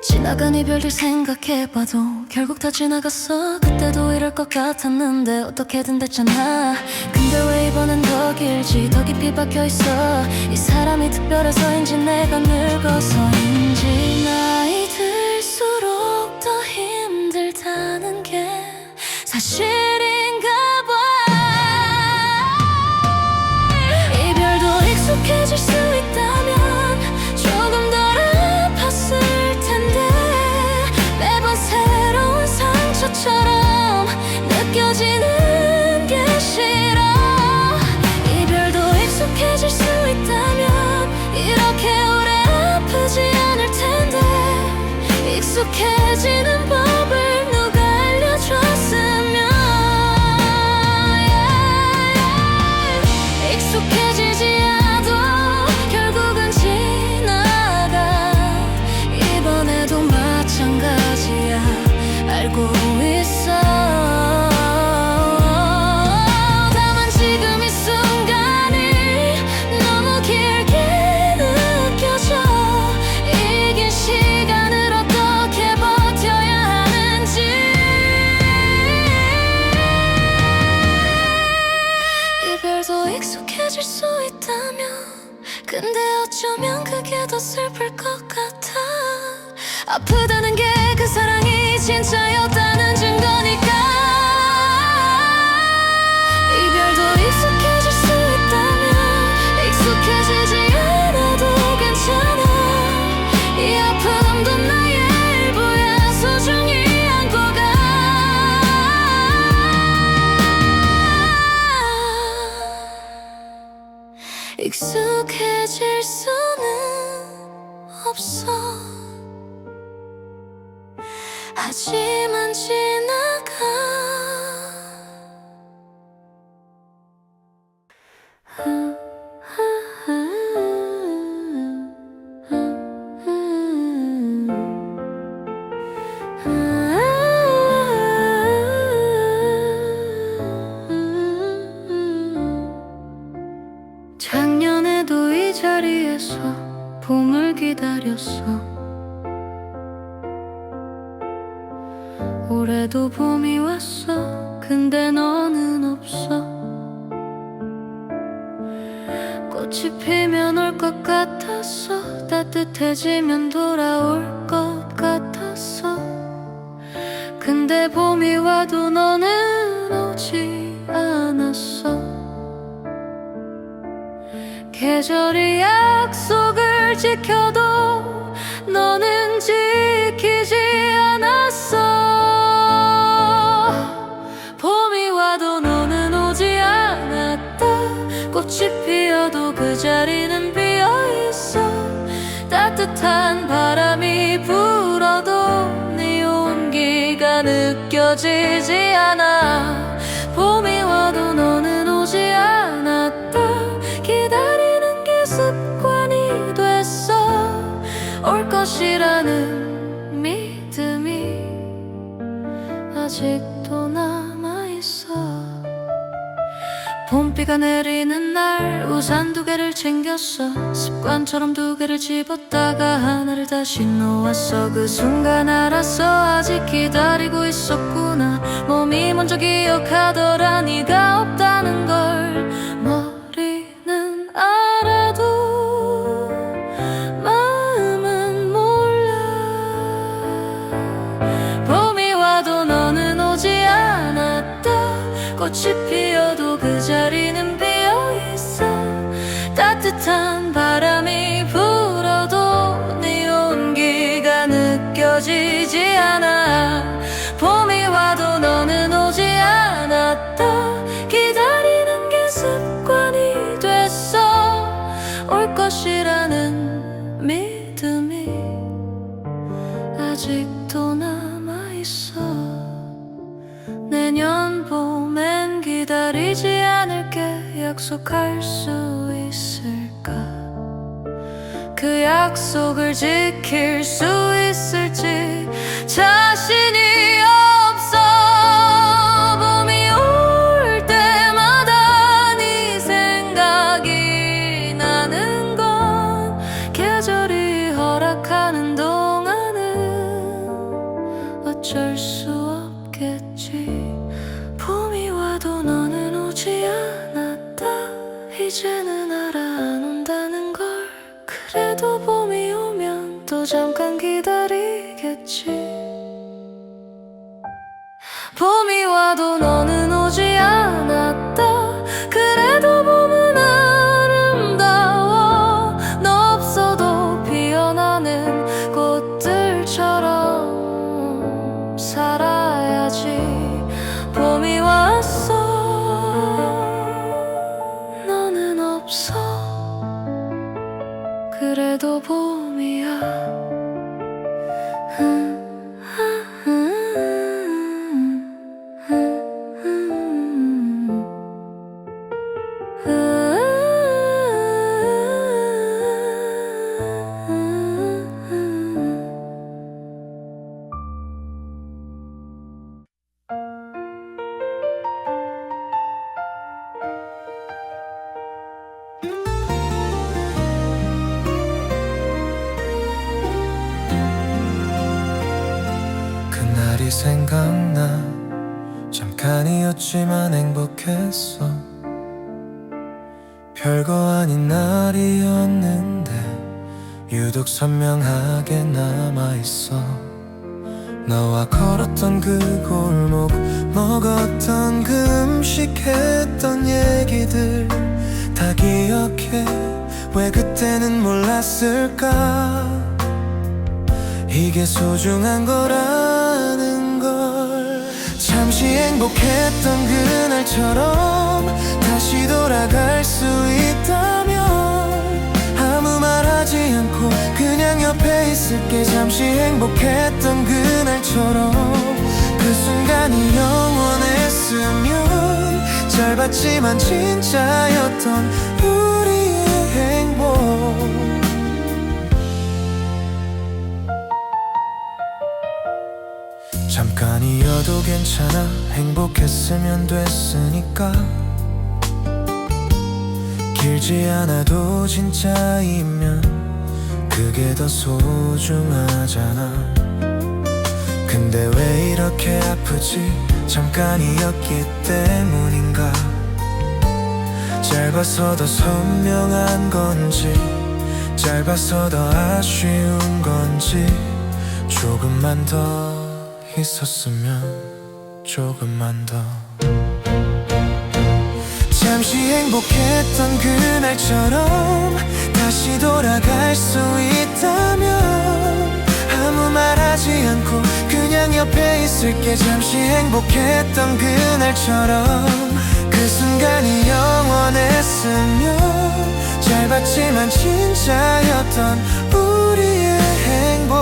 [SPEAKER 1] 지나간 이별들 생각해봐도 결국 다 지나갔어. 그때도 이럴 것 같았는데 어떻게든 됐잖아. 근데 왜 이번엔 더 길지 더 깊이 박혀있어. 이 사람이 특별해서인지 내가 늙어서인지 나이 들수록 더 힘들다는 게 사실인가 봐. 익숙해질 수 있다면 조금 덜 아팠을 텐데 매번 새로운 상처처럼 느껴지는 게 싫어. 이별도 익숙해질 수 있다면 이렇게 오래 아프지 않을 텐데. 익숙해지는 법을 누가 알려줬으면. 익숙해지지 결국은 지나가. 이번에도 마찬가지야 알고 있어. 다만 지금 이 순간이 너무 길게 느껴져. 이 긴 시간을 어떻게 버텨야 하는지. 이별도 익숙해질 수 있다면 근데 어쩌면 그게 더 슬플 것 같아. 아프다는 게 그 사랑이 진짜였다는 증거니까. 이별도 익숙해질 수 있다면 익숙해지지 않아도 괜찮아. 이 아픔도 나의 일부야. 소중히 안고 익숙해질 수는 없어. 하지만 지나가. 작년에도 이 자리에서 봄을 기다렸어. 올해도 봄이 왔어. 근데 너는 없어. 꽃이 피면 올 것 같았어. 따뜻해지면 돌아올 것 같았어. 근데 봄이 와도 너는 오지 않았어. 계절이 약속을 지켜도 너는 지키지 않았어. 봄이 와도 너는 오지 않았다. 꽃이 피어도 그 자리는 비어있어. 따뜻한 바람이 불어도 네 온기가 느껴지지 않아. 봄이 와도 너는 오지 않았다. 기다리는 게 습관이 됐어. 올 것이라는 믿음이 아직도 남아있어. 봄비가 내리는 날 우산 2개를 챙겼어. 습관처럼 2개를 집었다가 하나를 다시 놓았어. 그 순간 알았어. 아직 기다리고 있었구나. 몸이 먼저 기억하더라. 네가 없다는 걸. 머리는 알아도 마음은 몰라. 봄이 와도 너는 오지 않았다. 꽃이 피어도 그 자리는 비어있어. 따뜻한 바람이 불어도 네 온기가 느껴지지 않아. 봄이 와도 너는 오지 않았다. 기다리는 게 습관이 됐어. 올 것이라는 믿음이 아직도 남아있어. 내년 봄엔 기다리지 않을게. 약속할 수 있을까? 그 약속을 지킬 수 있을지 자신이 없어. 봄이 올 때마다 네 생각이 나는 건 계절이 허락하는 동안은 어쩔 수 없겠지. 봄이 와도 너는 오지 않았다. 이제는 알아 안 온다는 걸. 그래도 봄이 오면 또 잠깐 기다리겠지. 봄이 와도 너는 오지 않았다. 그래도 봄은 아름다워. 너 없어도 피어나는 꽃들처럼 살아야지. 봄이 왔어. 너는 없어. 그래도 봄이야.
[SPEAKER 2] 그날이 생각나. 잠깐이었지만 행복했어. 별거 아닌 날이었는데 유독 선명하게 남아있어. 너와 걸었던 그 골목, 먹었던 그 음식, 했던 얘기들 다 기억해. 왜 그때는 몰랐을까? 이게 소중한 거라는 걸. 잠시 행복했던 그날처럼 다시 돌아갈 수 있다면 않고 그냥 옆에 있을게. 잠시 행복했던 그날처럼 그 순간이 영원했으면. 짧았지만 진짜였던 우리의 행복. 잠깐이어도 괜찮아. 행복했으면 됐으니까. 길지 않아도 진짜이면 그게 더 소중하잖아. 근데 왜 이렇게 아프지? 잠깐이었기 때문인가? 짧아서 더 선명한 건지, 짧아서 더 아쉬운 건지. 조금만 더 있었으면, 조금만 더. 잠시 행복했던 그날처럼 다시 돌아갈 수 있다면 아무 말하지 않고 그냥 옆에 있을게. 잠시 행복했던 그날처럼 그 순간이 영원했으면. 짧았지만 진짜였던 우리의 행복.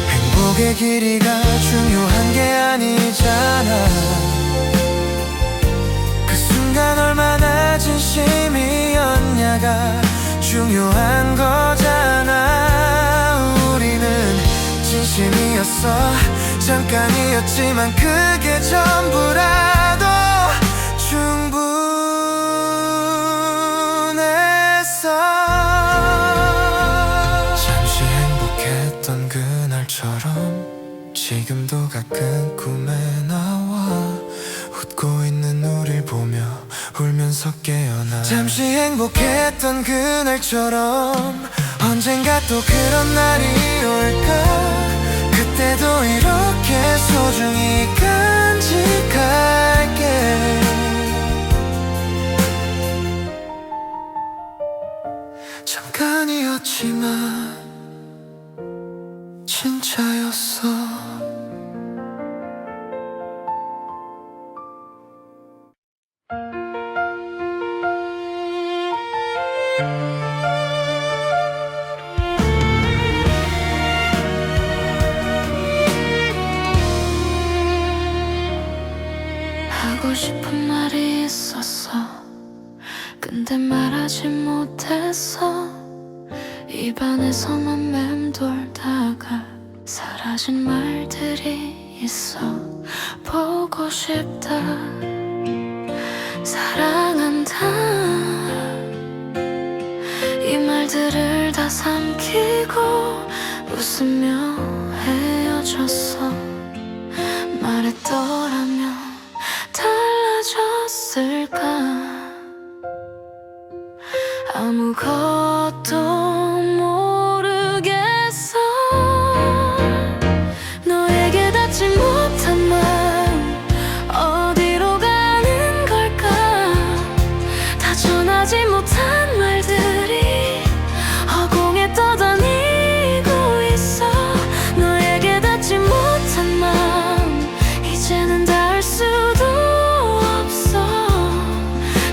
[SPEAKER 2] 행복의 길이가 중요한 게 아니잖아. 그 순간 얼마나 진심이었냐가 중요한 거잖아. 우리는 진심이었어. 잠깐이었지만 그게 전부라도 충분했어. 잠시 행복했던 그날처럼 지금도 가끔 꿈에 나와. 웃고 있는 우릴 보며 울면서 깨어나. 잠시 행복했던 그날처럼 언젠가 또 그런 날이 올까? 그때도 이렇게 소중히 간직할게. 잠깐이었지만 진짜였어.
[SPEAKER 1] 하고 싶은 말이 있었어. 근데 말하지 못했어. 입안에서만 맴돌다가 사라진 말들이 있어. 보고 싶다, 사랑한다, 이 말들을 다 삼키고 웃으며 헤어졌어. 말했더라면 달라졌을까? 아무것도 모르겠어. 너에게 닿지 못한 마음 어디로 가는 걸까? 다 전하지 못한 말들이 허공에 떠다니고 있어. 너에게 닿지 못한 마음 이제는 닿을 수도 없어.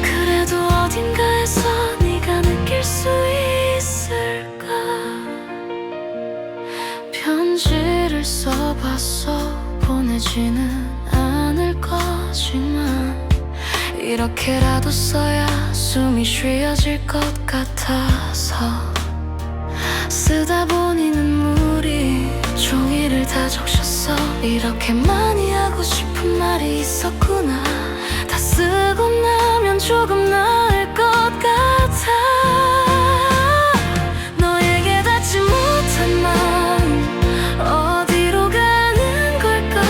[SPEAKER 1] 그래도 어딘가에서 네가 느낄 수 있을까? 편지를 써봤어. 보내지는 않을 거지만 이렇게라도 써야 숨이 쉬어질 것 같아서 쓰다 보니 눈물이 종이를 다 적셨어. 이렇게 많이 하고 싶은 말이 있었구나. 다 쓰고 나면 조금 나을 것 같아. 너에게 닿지 못한 마음 어디로 가는 걸까?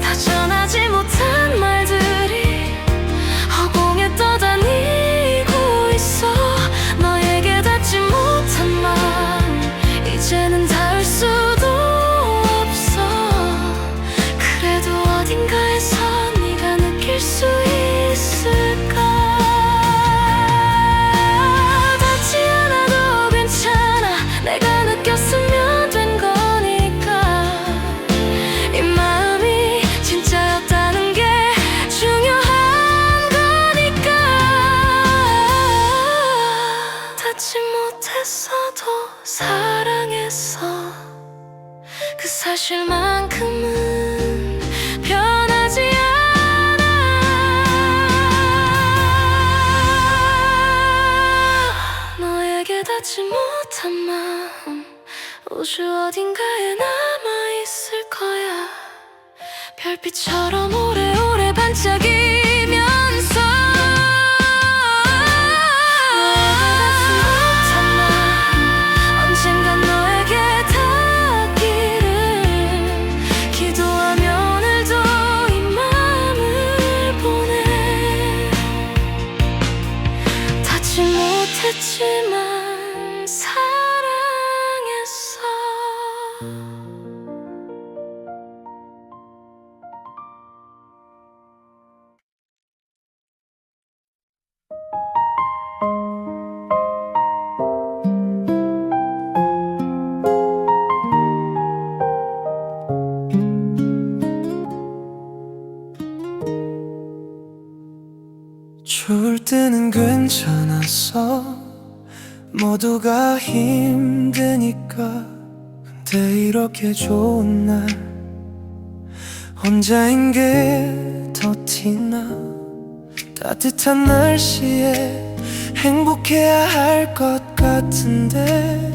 [SPEAKER 1] 다 전하지 못한 말들이 허공에 떠다니고 있어. 너에게 닿지 못한 마음 이제는 닿을 수도 없어. 그래도 어딘가에서 네가 느낄 수 있을까? 사실만큼은 변하지 않아. 너에게 닿지 못한 마음 우주 어딘가에 남아있을 거야. 별빛처럼 오래오래 반짝이면서 언젠간 너에게 닿기를 기도하며 오늘도 이 마음을 보내. 닿지 못했지만 사랑했어.
[SPEAKER 2] 추울 때는 괜찮았어. 모두가 힘드니까. 근데 이렇게 좋은 날 혼자인 게 더 티나. 따뜻한 날씨에 행복해야 할 것 같은데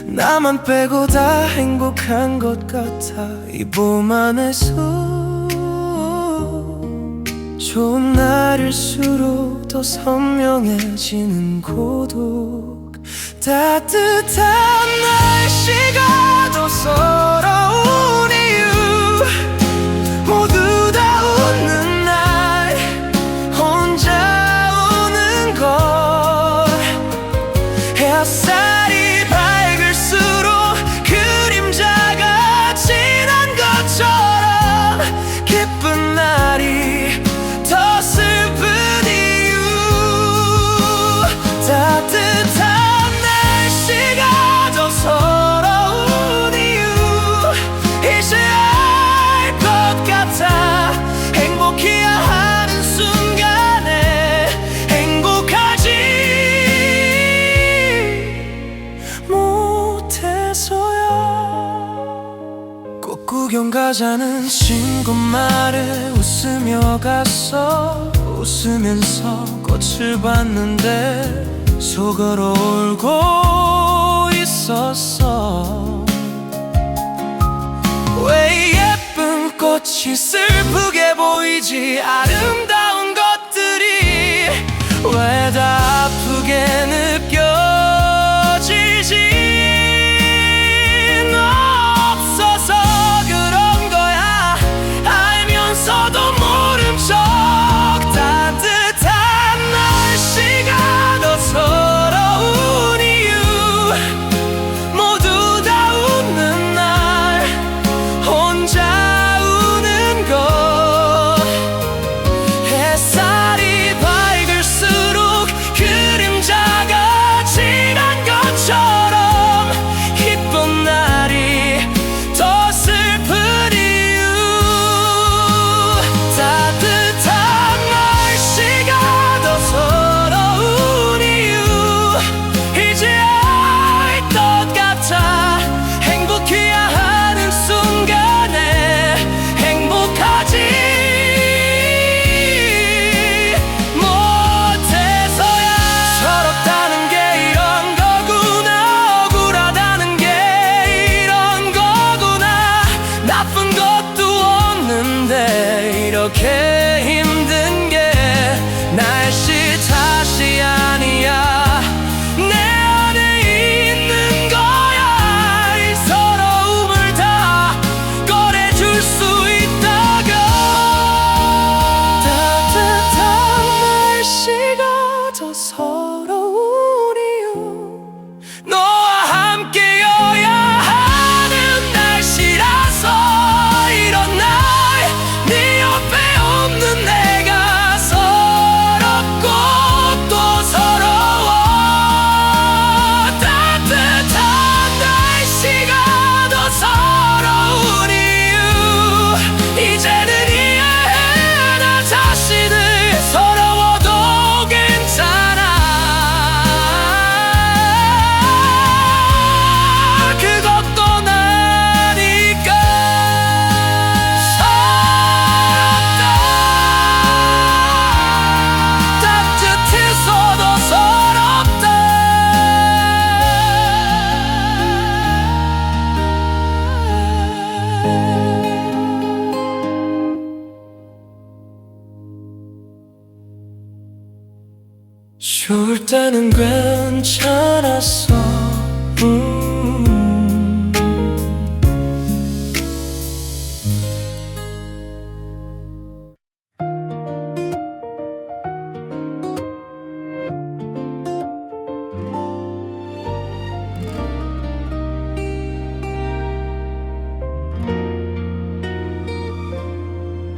[SPEAKER 2] 나만 빼고 다 행복한 것 같아. 이 봄 안에서 좋은 날일수록 더 선명해지는 고독. 따뜻한 날씨가 더 서러운 이유 모두 다 웃는 날 혼자 우는 걸. 햇살이 밝을수록 그림자가 진한 것처럼 기쁜 날이 더 슬픈 이유. 따뜻한 날씨가 더 서러운 이유 이제 알 것 같아. 행복해야 하는 순간에 행복하지 못해서야. 꼭 구경 가자는 친구 말에 웃으며 갔어. 웃으면서 꽃을 봤는데 속으로 울고 있었어. 왜 예쁜 꽃이 슬프게 보이지. 아름다운 것들이 왜 다 아프게 느껴지지. 너 없어서 그런 거야 알면서도 모른 척. 따뜻한 날씨가 더 서러운 이유 모두 다 웃는 날 혼자 우는 것. 그때는 괜찮았어.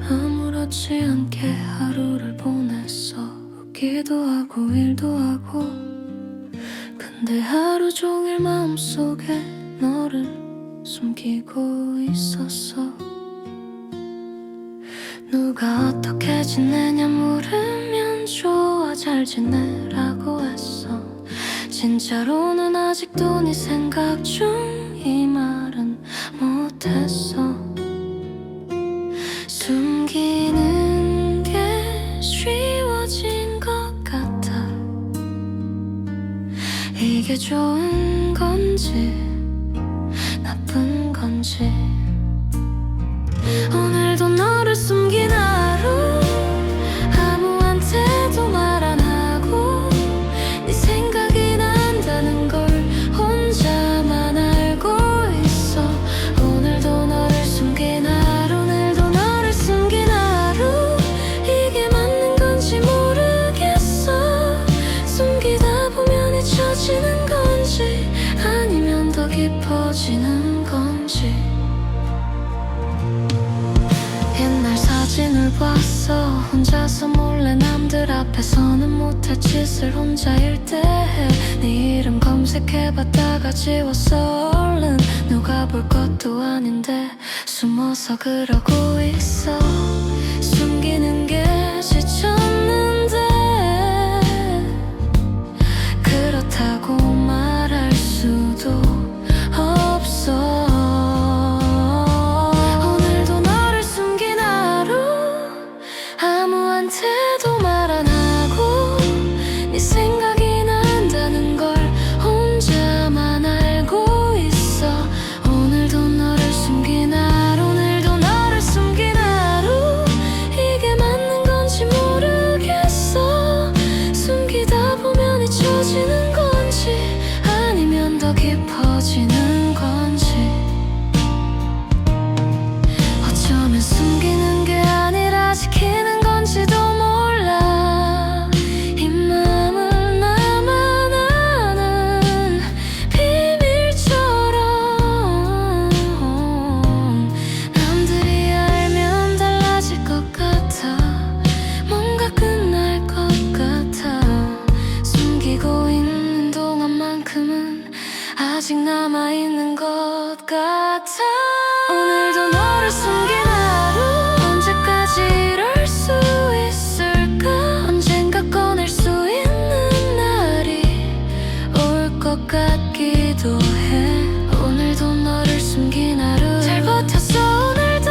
[SPEAKER 1] 아무렇지 않게 하루를 보냈어. 웃기도 하고 일도 하고. 근데 하루 종일 마음속에 너를 숨기고 있었어. 누가 어떻게 지내냐 물으면 좋아 잘 지내라고 했어. 진짜로는 아직도 네 생각 중 이 말은 못했어. 숨기는 게 쉬워진 것 같아. 이게 좋은 건지 나쁜 건지. 오늘도 너를 숨긴 하루. 아무한테도 말 안 하고 네 생각이 난다는 걸 혼자만 알고 있어. 오늘도 너를 숨긴 하루. 오늘도 너를 숨긴 하루. 이게 맞는 건지 모르겠어. 숨기다 보면 잊혀지는 건지 아니면 더 깊어지는 건지. 옛날 사진을 봤어. 혼자서 몰래 남들 앞에서는 못할 짓을 혼자일 때 해. 네 이름 검색해봤다가 지웠어 얼른. 누가 볼 것도 아닌데 숨어서 그러고 있어. 숨기는 게 지쳤는데 그렇다고 말할 수도 없어. 오늘도 너를 숨긴 하루. 아무한테도 말 안 하고 네 생각이 난다는 걸 혼자만 알고 있어. 오늘도 너를 숨긴 하루. 오늘도 너를 숨긴 하루. 이게 맞는 건지 모르겠어. 숨기다 보면 잊혀지는 건지 아니면 더 깊어지는 건지. 어쩌면 숨기는 게 아니라 지키는 건지도 몰라. 이 맘을 나만 아는 비밀처럼. 남들이 알면 달라질 것 같아. 뭔가 끝날 것 같아. 숨기고 있는 동안만큼은 아직 남아있는 것 같아. 오늘도 너를 숨긴 하루. 언제까지 이럴 수 있을까. 언젠가 꺼낼 수 있는 날이 올 것 같기도 해. 오늘도 너를 숨긴 하루. 잘 버텼어 오늘도.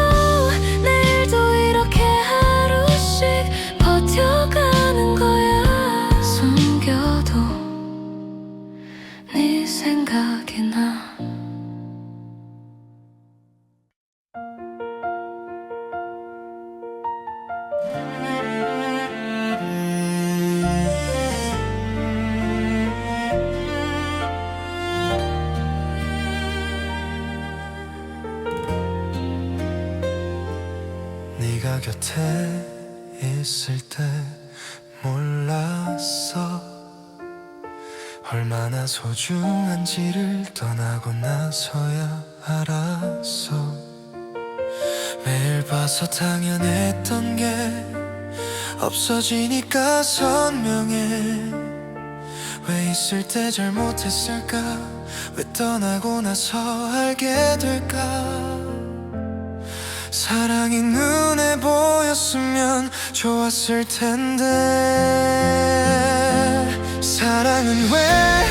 [SPEAKER 1] 내일도 이렇게 하루씩 버텨가는 거야. 숨겨도 네 생각이 나.
[SPEAKER 2] 네가 곁에 있을 때 몰랐어. 얼마나 소중한지를 떠나고 나서야 알았어. 매일 봐서 당연했던 게 없어지니까 선명해. 왜 있을 때 잘못했을까. 왜 떠나고 나서 알게 될까. 사랑이 눈에 보였으면 좋았을 텐데. 사랑은 왜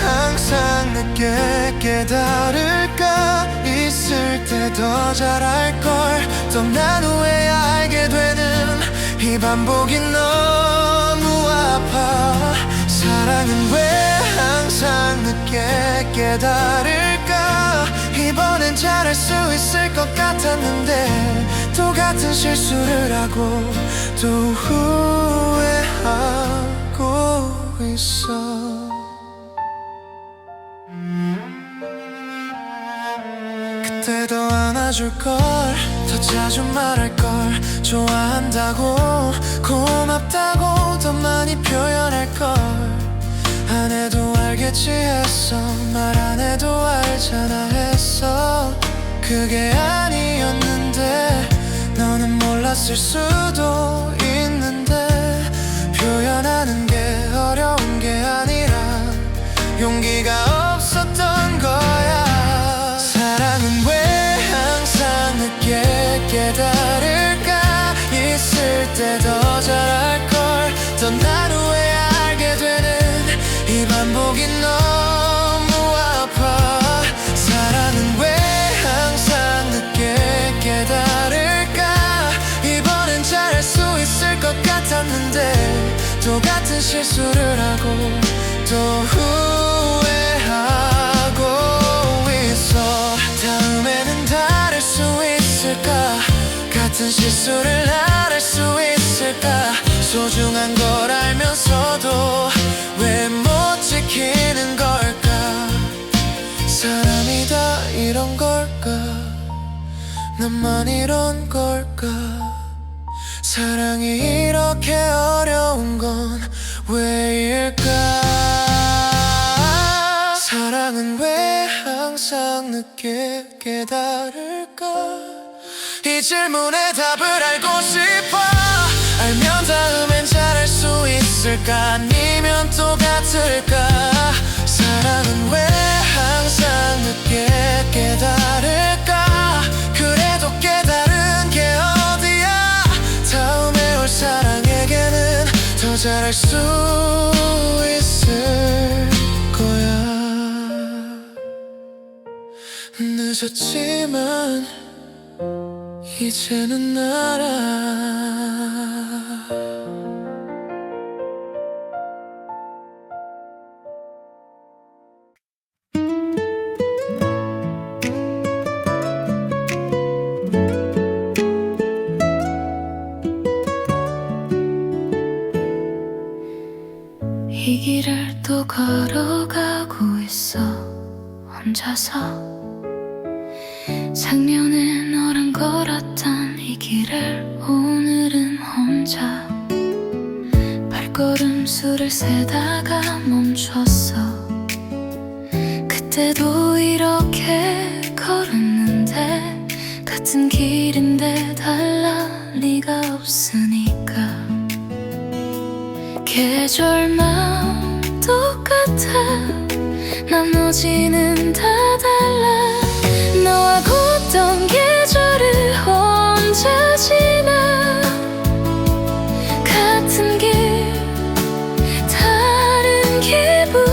[SPEAKER 2] 항상 늦게 깨달을까. 있을 때 더 잘알걸. 떠난 후에야 알게 되는 이 반복이 너무 아파. 사랑은 왜 항상 늦게 깨달을까. 이번엔 잘할 수 있을 것 같았는데 또 같은 실수를 하고 또 후회하고 있어. 때도 안아줄걸 더 자주 말할걸 좋아한다고 고맙다고 더 많이 표현할걸 안 해도 알겠지 했어 말 안 해도 알잖아 했어 그게 아니었는데 너는 몰랐을 수도 있는데 표현하는 게 어려운 게 아니라 용기가 없었던 거야 사랑은 왜 항상 늦게 깨달을까 있을 때 더 잘할걸 떠난 후에 알게 되는 이 반복이 너무 아파 사랑은 왜 항상 늦게 깨달을까 이번엔 잘할 수 있을 것 같았는데 또 같은 실수를 하고 또 후회하고 있어 다음에는 다를 수 있을까 같은 실수를 안 할 수 있을까 소중한 걸 알면서도 왜 못 지키는 걸까 사람이 다 이런 걸까 나만 이런 걸까 사랑이 이렇게 어려운 건 왜일까 사랑은 왜 항상 늦게 깨달을까 이 질문에 답을 알고 싶어 알면 다음엔 잘할 수 있을까 아니면 또 같을까 사랑은 왜 항상 늦게 깨달을까 그래도 깨달은 게 어디야 다음에 올 사랑에게는 더 잘할 수 있을 거야 늦었지만 이제는 알아
[SPEAKER 1] 이 길을 또 걸어가고 있어 혼자서 작년에 너랑 걸었던 이 길을 오늘은 혼자 발걸음 수를 세다가 멈췄어 그때도 이렇게 걸었는데 같은 길인데 달라 리가 없으니까 계절만 똑같아 나머지는 다 달라 너와 걷던 계절을 혼자 지나 같은 길 다른 기분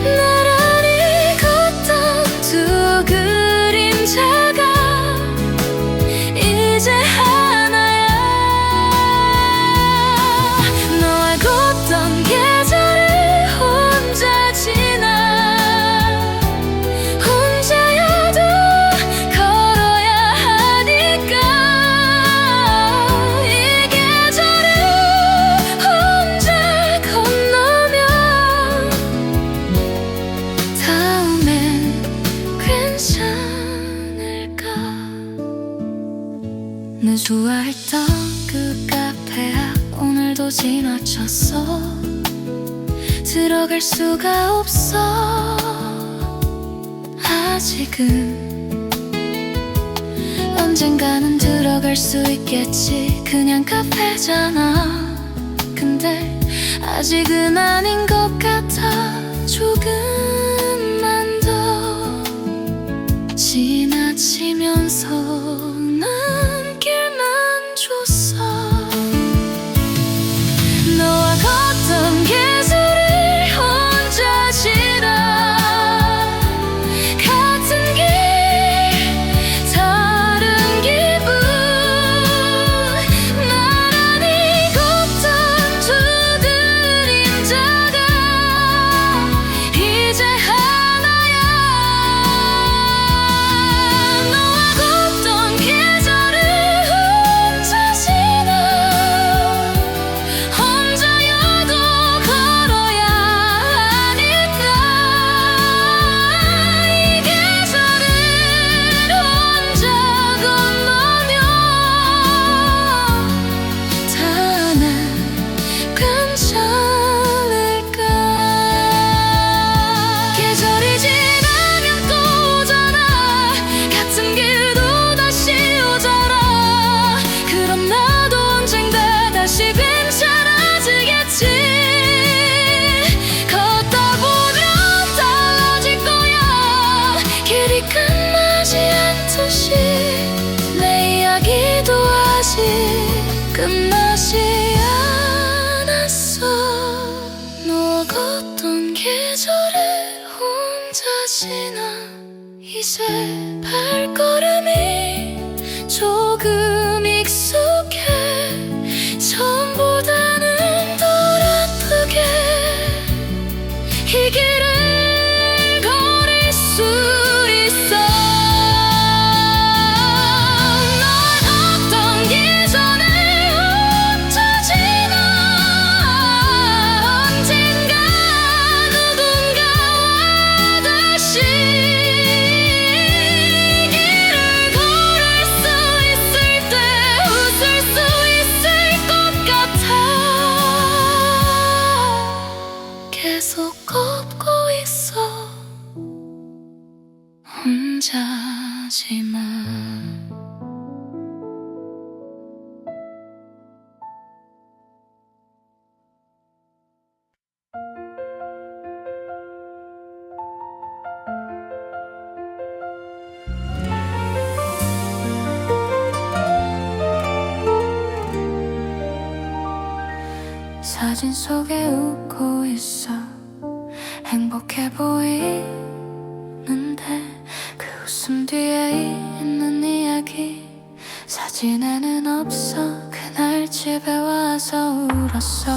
[SPEAKER 1] 나란히 걷던 두 그림자가 이제 하나야 너와 걷던 계절을 혼자 지나 늘 좋아했던 그 카페 앞 오늘도 지나쳤어 들어갈 수가 없어 아직은 언젠가는 들어갈 수 있겠지 그냥 카페잖아 근데 아직은 아닌 것 같아 조금만 더 지나치면서 난 길만 줬어 너와 걷던 계절을 혼자 지나 같은 길 다른 기분 나란히 걷던 두 그림자가 이제 하나야 너와 걷던 길 이제 발걸음이 조금 익숙해 전보다는 덜 아프게 이 길을 걸을 수 있어 널 없던 예전에 흩어지나 언젠가 누군가와 다시 이 길을 걸을 수 있을 때 웃을 수 있을 것 같아 계속 걷고 있어 혼자지만 사진 속에 웃고 있어 행복해 보이는데 그 웃음 뒤에 있는 이야기 사진에는 없어 그날 집에 와서 울었어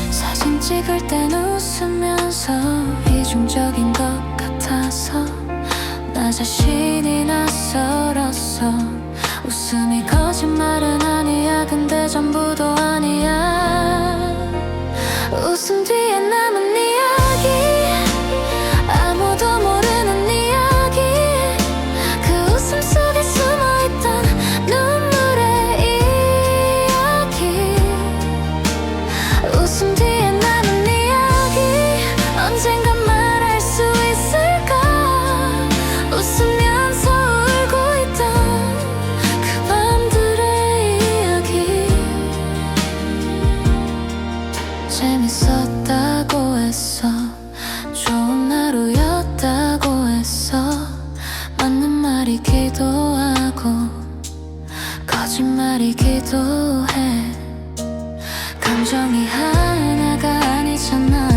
[SPEAKER 1] 사진 찍을 땐 웃으면서 이중적인 것 같아서 나 자신이 낯설었어 웃음이 거짓말은 아니야 근데 전부도 아니야 웃음 뒤에 남은 이야기 아무도 모르는 이야기 그 웃음 속에 숨어있던 눈물의 이야기 웃음 뒤에 남은 이야기 언젠가 말할 수 있을까 웃으면서 울고 있던 그 밤들의 이야기 재밌었다고 했어 좋은 하루였다고 했어 맞는 말이기도 하고 거짓말이기도 해 감정이 하나가 아니잖아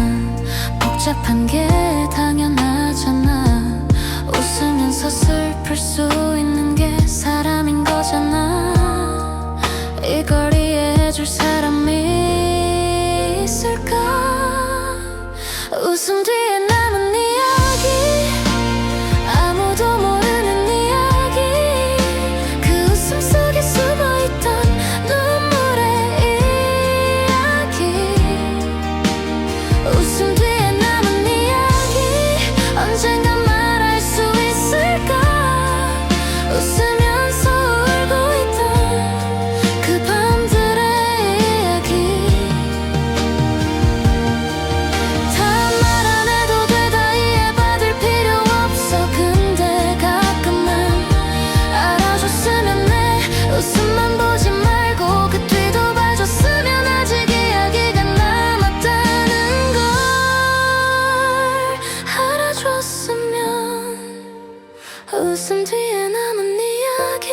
[SPEAKER 1] 복잡한 게 당연하잖아 웃으면서 슬플 수 있는 게 사람인 거잖아 이걸 이해해줄 사람이 있을까 웃음 뒤에 남은 이야기 아무도 모르는 이야기 그 웃음 속에 숨어있던 눈물의 이야기 웃음 뒤에 남은 이야기 언젠가 말할 수 있을까 웃으면서 울고 있던 그 밤들의 이야기 다 말 안 해도 돼 다 이해받을 필요 없어 근데 가끔은 알아줬으면 해 웃음만 보지 말고 그 뒤도 봐줬으면 아직 이야기가 남았다는 걸 알아줬으면 웃음 뒤에 남은 이야기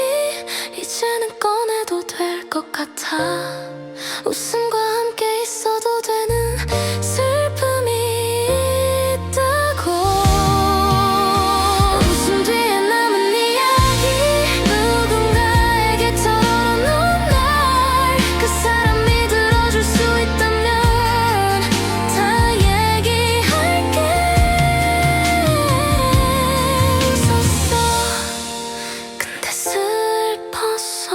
[SPEAKER 1] 이제는 꺼내도 될 것 같아 웃음과 함께 있어도 되는 슬픔이 있다고 웃음 뒤에 남은 이야기 누군가에게 털어놓은 날 그 사람이 들어줄 수 있다면 다 얘기할게 웃었어 근데 슬펐어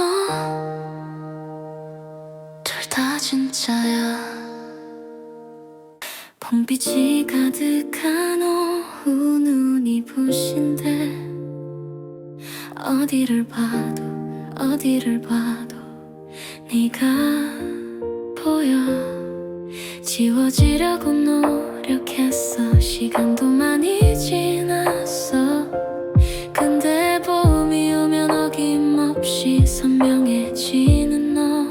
[SPEAKER 1] 둘 다 진짜야 봄빛이 가득한 오후 눈이 부신데 어디를 봐도 네가 보여 지워지려고 노력했어 시간도 많이 지났어 근데 봄이 오면 어김없이 선명해지는 너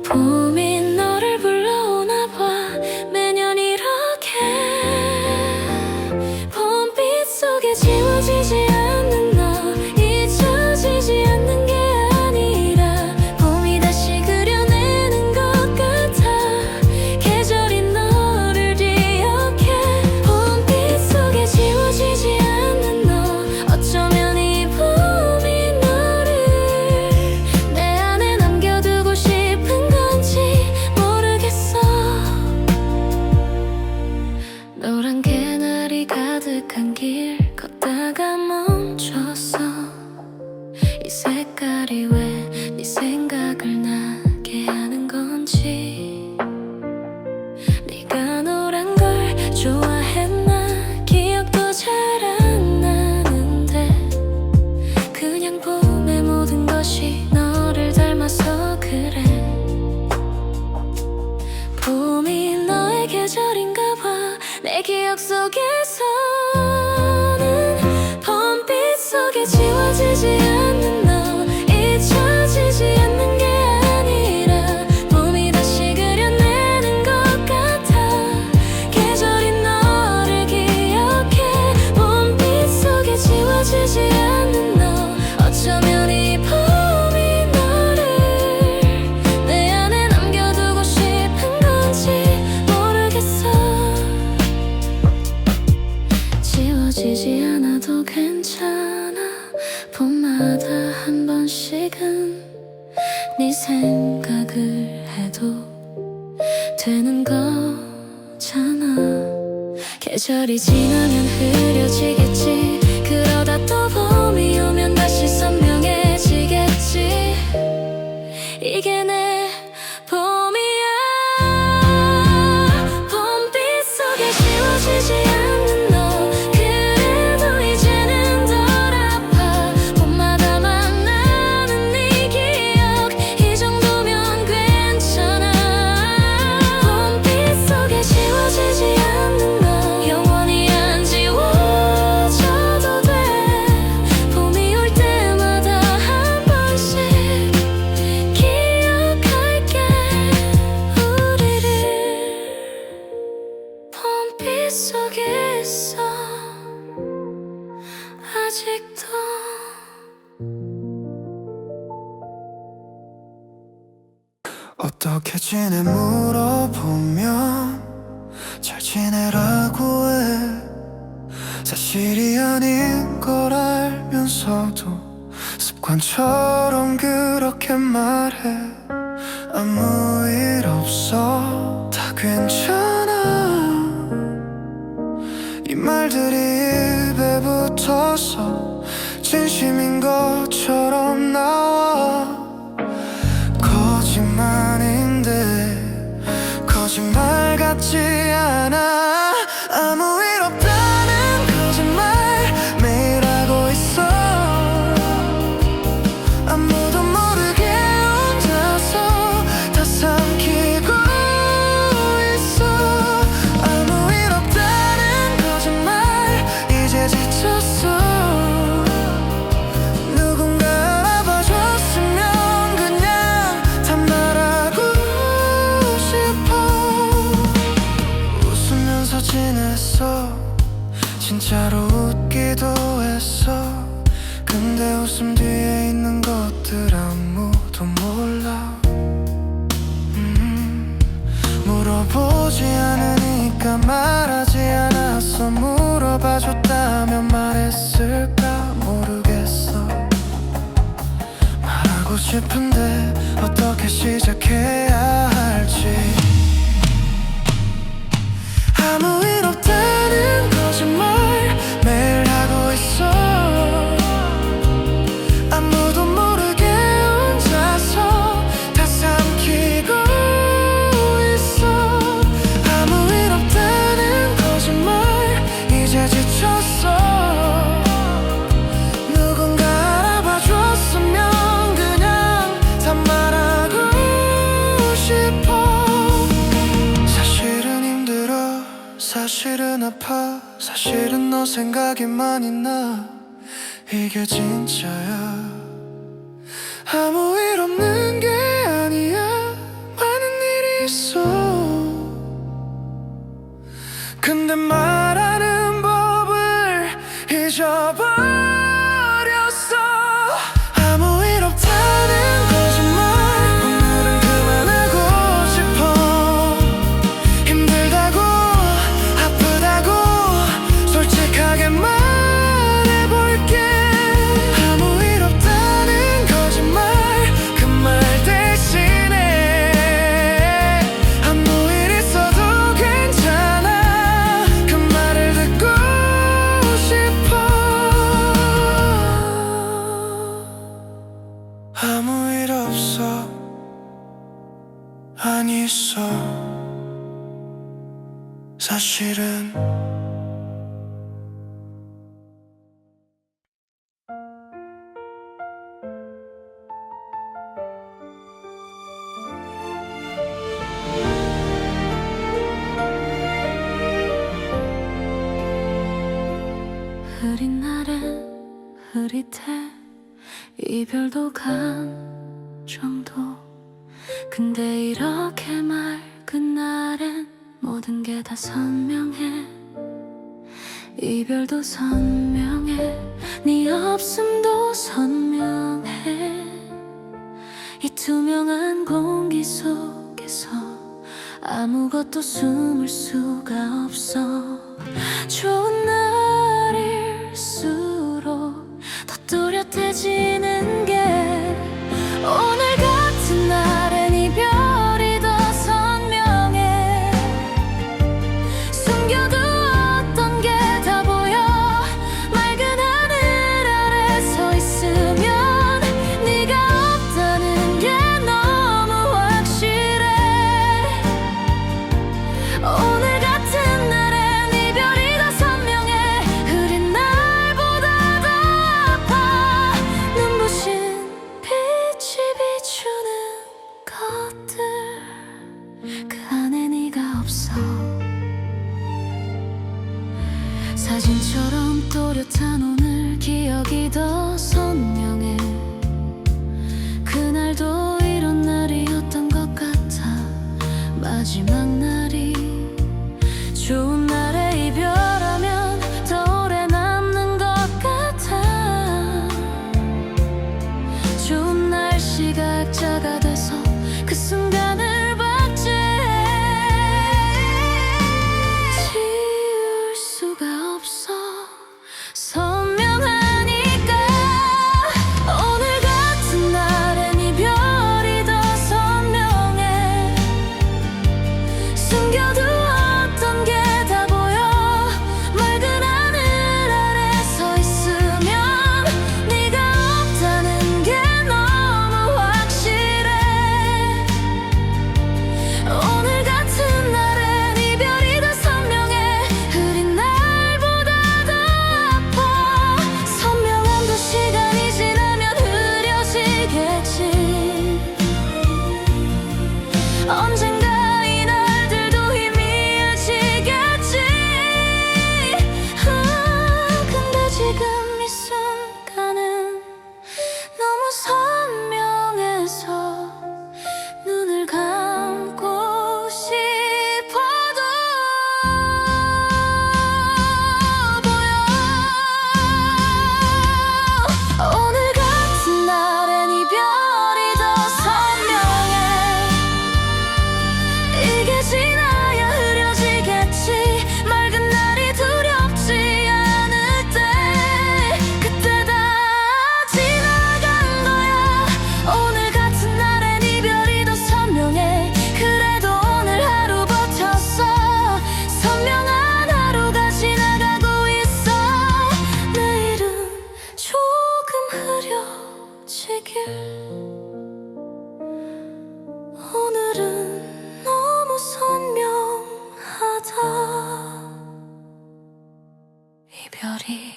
[SPEAKER 1] 봄이 너를 불러오나 봐 매년 이렇게 봄빛 속에 지워지지 않는 너 잊혀지지 않는 게 아니라 봄이 다시 그려내는 것 같아 계절이 너를 기억해 봄빛 속에 지워지지 않는 너 머릿속에 지워지지 않는 너 잊혀지지 않는 게 아니라 봄이 다시 그려내는 것 같아 계절이 너를 기억해 봄빛 속에 지워지지 않는 너 어쩌면 이 봄이 너를 내 안에 남겨두고 싶은 건지 모르겠어 지워지지 않아도 괜찮아 봄마다 한 번씩은 네 생각을 해도 되는 거잖아 계절이 지나면 흐려지겠지 그러다 또 봄이 오면 다시 선명해지겠지 이게 내 봄이야 봄빛 속에 지워지지 않는 너 그래도 이제는 덜 아파 봄마다 만나는 네 기억 이 정도면 괜찮아 봄빛 속에 지워지지 않는 너 영원히 안 지워져도 돼 봄이 올 때마다 한 번씩 기억할게 우리를 봄빛 속에 있어 아직도
[SPEAKER 2] 어떻게 지내 물어보면 잘 지내라고 해 사실이 아닌 걸 알면서도 습관처럼 그렇게 말해 아무 일 없어 다 괜찮아 이 말들이 입에 붙어서 진심인 것처럼 나와 거짓말인데 거짓말 같지 않아 아무 일 없다는 거짓말 매일 하고 있어 아무도 모르게 혼자서 다 삼키고 있어 아무 일 없다는 거짓말 이제 지쳤어 누군가 알아봐줬으면 그냥 다 말하고 싶어 웃으면서 지냈어 진짜로 웃기도 했어 근데 웃음 뒤에 있는 것들 아무도 몰라 물어보지 않으니까 말하지 않았어 물어봐줬다면 말했을까 모르겠어 말하고 싶은데 어떻게 시작해야 할지 아무 일 없다는 거짓말 매일 하고 있어 아무도 모르게 혼자서 다 삼키고 있어 아무 일 없다는 거짓말 이제 지쳤어 누군가 알아봐줬으면 그냥 다 말하고 싶어 사실은 힘들어 사실은 아파 사실은 너 생각이 많이 나 이게 진짜야 아무 일 없는 게 아니야 많은 일이 있어 근데 말하는 법을 잊어버렸어 아무 일 없다는 거짓말 오늘은 그만하고 싶어 힘들다고 아프다고 솔직하게 말해볼게 아무 일 없다는 거짓말 그 말 대신에 아무 일 있어도 괜찮아 그 말을 듣고 싶어 아무 일 없어 안 있어 사실은
[SPEAKER 1] 흐린 날엔 흐릿해 이별도 감정도 근데 이렇게 맑은 날엔 모든 게 다 선명해 이별도 선명해 네 없음도 선명해 이 투명한 공기 속에서 아무것도 숨을 수가 없어 좋은 날일수록 더 또렷해지는 게 오늘 같은 날엔 이별이 더 선명해 숨겨두었던 게 다 보여 맑은 하늘 아래 서 있으면 네가 없다는 게 너무 확실해 오늘 같은 날엔 이별이 더 선명해 흐린 날보다 더 아파 눈부신 빛이 비추는 것들 그 안에 네가 없어 사진처럼 또렷한 오늘 기억이 더 선명해 그날도 이런 날이었던 것 같아 마지막 날이 좋은 날에 이별하면 더 오래 남는 것 같아 좋은 날씨가 액자가 돼서 그 순간을 박제해 지울 수가 없어 선명하니까 오늘 같은 날엔 이별이 더 선명해 숨겨두었던 게 다 보여 맑은 하늘 아래 서 있으면 네가 없다는 게 너무 확실해 오늘 같은 날엔 이별이 더 선명해 흐린 날보다 더 아파 선명함도 시간이 지나면 흐려지겠지 언젠가 이 날들도 희미해지겠지 근데 지금 이 순간은 너무 선명해서 눈을 감고 싶어도 보여 오늘 같은 날엔 이별이 더 선명해 이게 지나야 흐려지겠지 맑은 날이 두렵지 않을 때 그때 다 지나간 거야 오늘 같은 날엔 이별이 더 선명해 그래도 오늘 하루 버텼어 선명한 하루가 지나가고 있어 내일은 조금 흐려지길 오늘은 너무 선명하다 이별이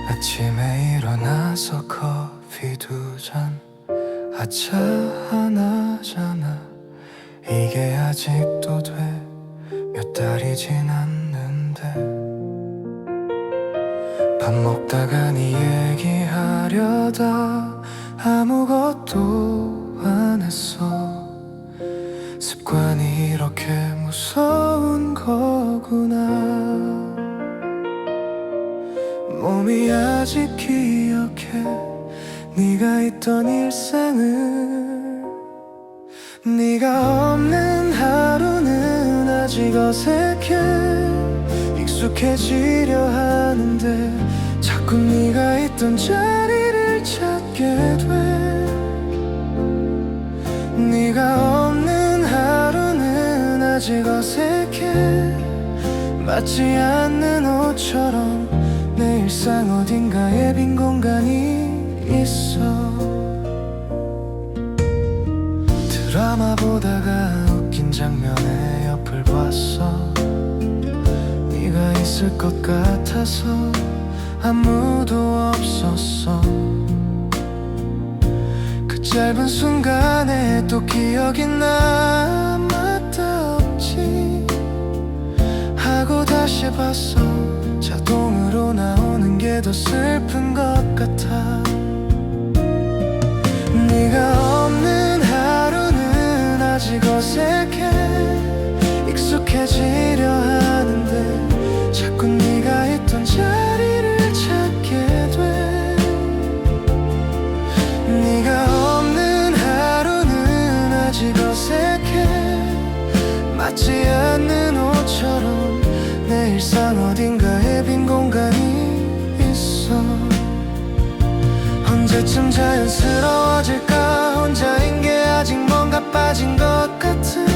[SPEAKER 2] 아침에 일어나서 커피 두 잔 아차 하나잖아 이게 아직도 돼 몇 달이 지났는데 밥 먹다가 네 얘기하려다 아무것도 안 했어 습관이 이렇게 무서운 거구나 몸이 아직 기억해 네가 있던 일상을 네가 없는 하루는 아직 어색해 익숙해지려 하는데 자꾸 네가 있던 자리를 찾게 돼 네가 없는 하루는 아직 어색해 맞지 않는 옷처럼 내 일상 어딘가에 빈 공간이 있어 드라마 보다가 웃긴 장면에 옆을 봤어 네가 있을 것 같아서 아무도 없이 짧은 순간에 또 기억이 남았다 없지 하고 다시 봤어. 자동으로 나오는 게 더 슬픈 것 같아. 네가 없는 하루는 아직 어색해. 익숙해지려 하는데 자꾸 네가 있던 자리를 찾게 돼. 네가 없는 하루는 아직 어색해. 맞지 않는 옷처럼 내 일상 어딘가에 빈 공간이 있어. 언제쯤 자연스러워질까. 혼자인 게 아직 뭔가 빠진 것 같은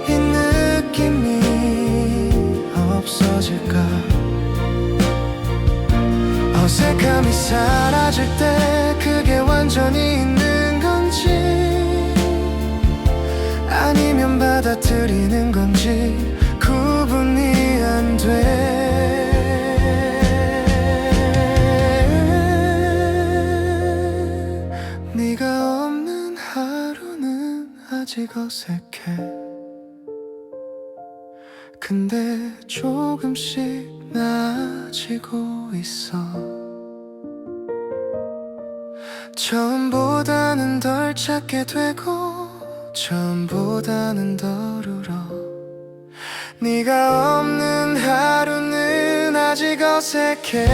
[SPEAKER 2] 이 느낌이 없어질까. 어색함이 사라질 때 그게 완전히 있는 건지 아니면 받아들이는 건지 구분이 안 돼. 네가 없는 하루는 아직 어색해. 근데 조금씩 나아지고 있어. 처음보다는 덜 찾게 되고 처음보다는 덜 울어. 네가 없는 하루는 아직 어색해.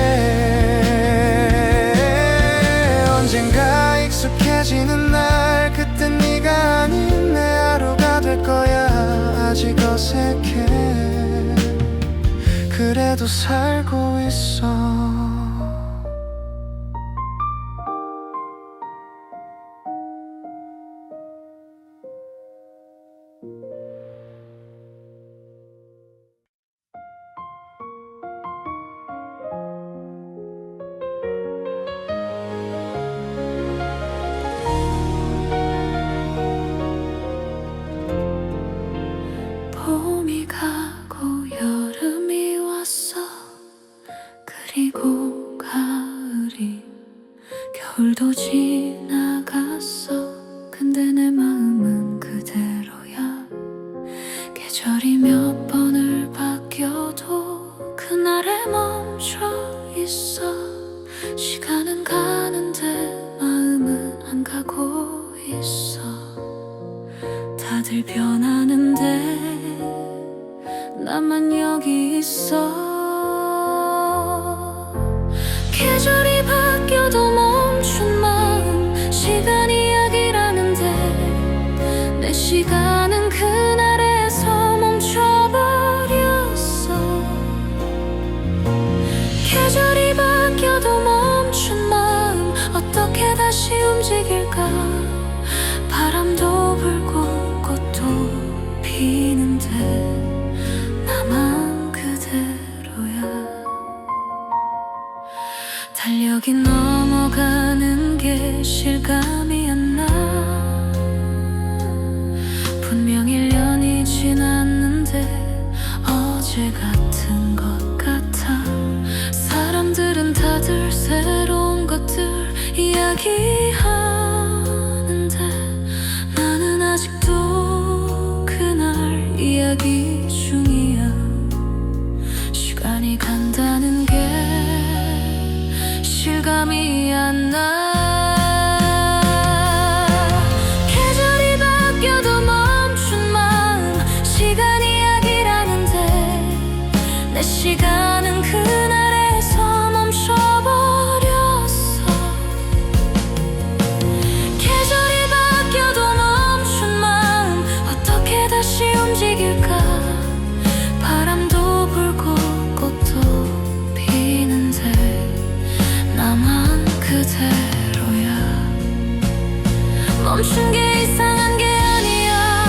[SPEAKER 2] 언젠가 익숙해지는 날 그땐 네가 아닌 내 하루가 될 거야. 아직 어색해. 그래도 살고 있어.
[SPEAKER 1] 봄이 가고 여름이 왔어. 그리고 가을이 겨울도 지나갔어. 근데 내 마음은 그대로야. 계절이 몇 번을 바뀌어도 그날에 멈춰 있어. 시간은 가는데 마음은 안 가고 있어. 다들 변하는데 나만 여기 있어. 계절이 바뀌어도 멈춘 마음. 시간이 약이라는데 내 시간은 그날에서 멈춰버렸어. 계절이 바뀌어도 멈춘 마음. 어떻게 다시 움직일까. 바람도 불고 꽃도 피는데 나만 그대로야. 달력이 넘어가는 게 실감이 안 나. 분명 1년이 지났는데 어제 같은 것 같아. 사람들은 다들 새로운 것들 이야기하는데 나는 아직도 그날 이야기 중이야. 시간이 간다는 게 실감이 안 나. 계절이 바뀌어도 멈춘 마음. 시간이 약이라는데 내 시간은 그날에서 멈춰버렸어. 계절이 바뀌어도 멈춘 마음. 어떻게 다시 움직일까. 바람도 불고 꽃도 피는데 나만 그대로야. 멈춘 게 이상한 게 아니야.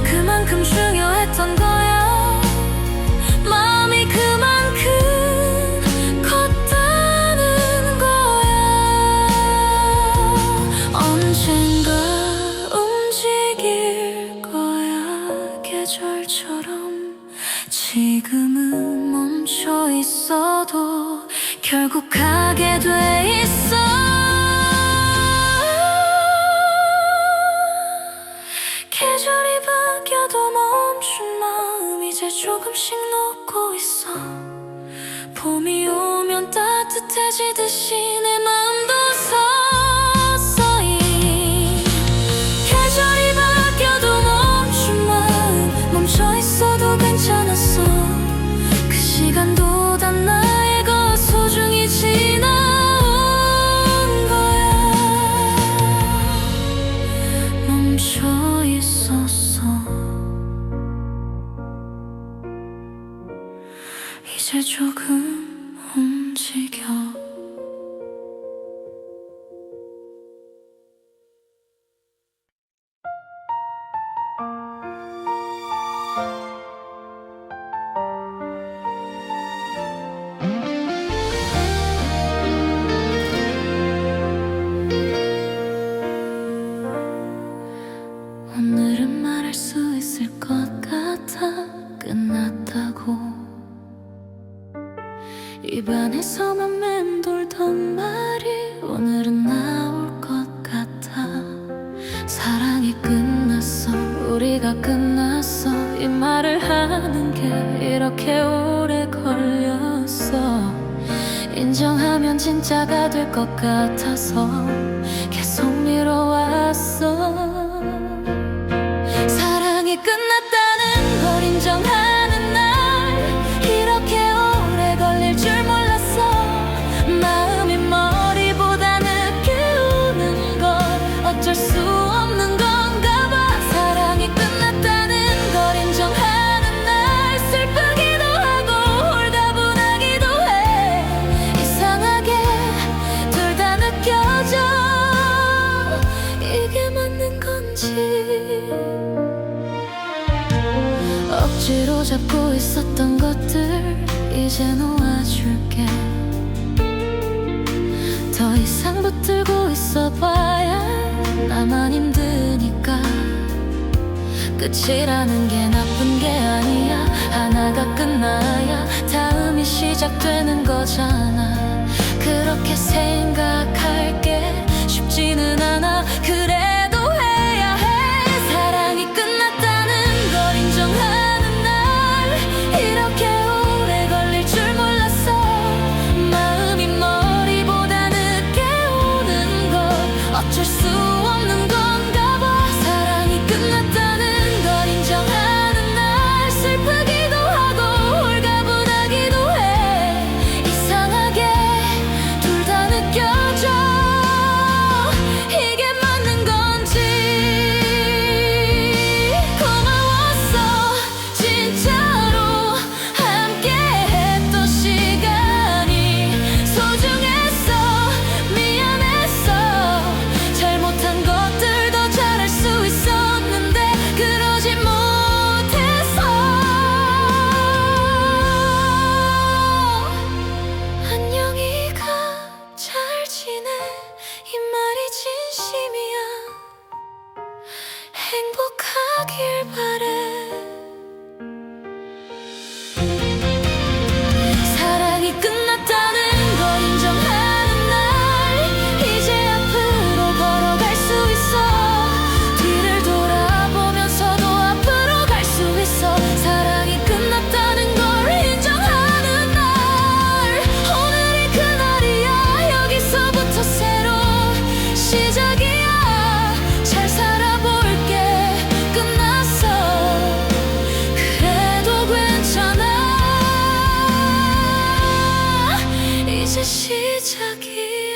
[SPEAKER 1] 그만큼 중요했던 거야. 마음이 그만큼 컸다는 거야. 언젠가 움직일 거야. 계절처럼 지금은 멈춰 있어도 결국 가게 돼 있어. 계절이 바뀌어도 멈춘 마음 이제 조금씩 녹고 있어. 봄이 오면 따뜻해지듯이 내 마음도 서서히. 계절이 바뀌어도 멈춘 마음 멈춰 있어도 괜찮았어. 그 시간도 다 나의 것 소중히 지나온 거야. 멈춰 있었어. 이제 조금 움직여. 오늘은 말할 수 있을 것 같아. 끝났다고. 입안에서만 맴돌던 말이 오늘은 나올 것 같아. 사랑이 끝났어, 우리가 끝났어. 이 말을 하는 게 이렇게 오래 걸렸어. 인정하면 진짜가 될 것 같아서 계속 미뤄왔어. 사랑이 끝났다는 걸 인정하는 날 이렇게 오래 걸릴 줄 몰랐어. 마음이 머리보다 늦게 오는 건 어쩔 수 없는 건가 봐. 사랑이 끝났다는 걸 인정하는 날 슬프기도 하고 홀가분하기도 해. 이상하게 둘 다 느껴져. 이게 맞는 건지. 억지로 잡고 있었던 것들 이제 놓아줄게. 더 이상 붙들고 있어봐야 나만 힘드니까. 끝이라는 게 나쁜 게 아니야. 하나가 끝나야 다음이 시작되는 거잖아. 그렇게 생각할게. 쉽지는 않아. 그래도 해야 해. 사랑이 끝났다는 걸 인정하는 날 이렇게 오래 걸릴 줄 몰랐어. 마음이 머리보다 늦게 오는 건 어쩔 수 없는 건가 봐. 사랑이 끝났다는 걸 인정하는 날 슬프기도 하고 홀가분하기도 해. 이상하게 둘 다 느껴져. 이게 맞는 건지. 고마웠어 진짜로. 함께했던 시간이 소중했어. 미안했어. 잘못한 것들도 잘할 수 있었는데 그러지 못해서. 안녕히가 잘 지내. 이 말이 진심이야. 행복하길 바래. 사랑이 끝났다는 걸 인정하는 날 이제 앞으로 걸어갈 수 있어. 뒤를 돌아보면서도 앞으로 갈 수 있어. 사랑이 끝났다는 걸 인정하는 날 오늘이 그날이야. 여기서부터 새로운 시작이야. 잘 살아볼게. 끝났어. 그래도 괜찮아. 이제 시작이야.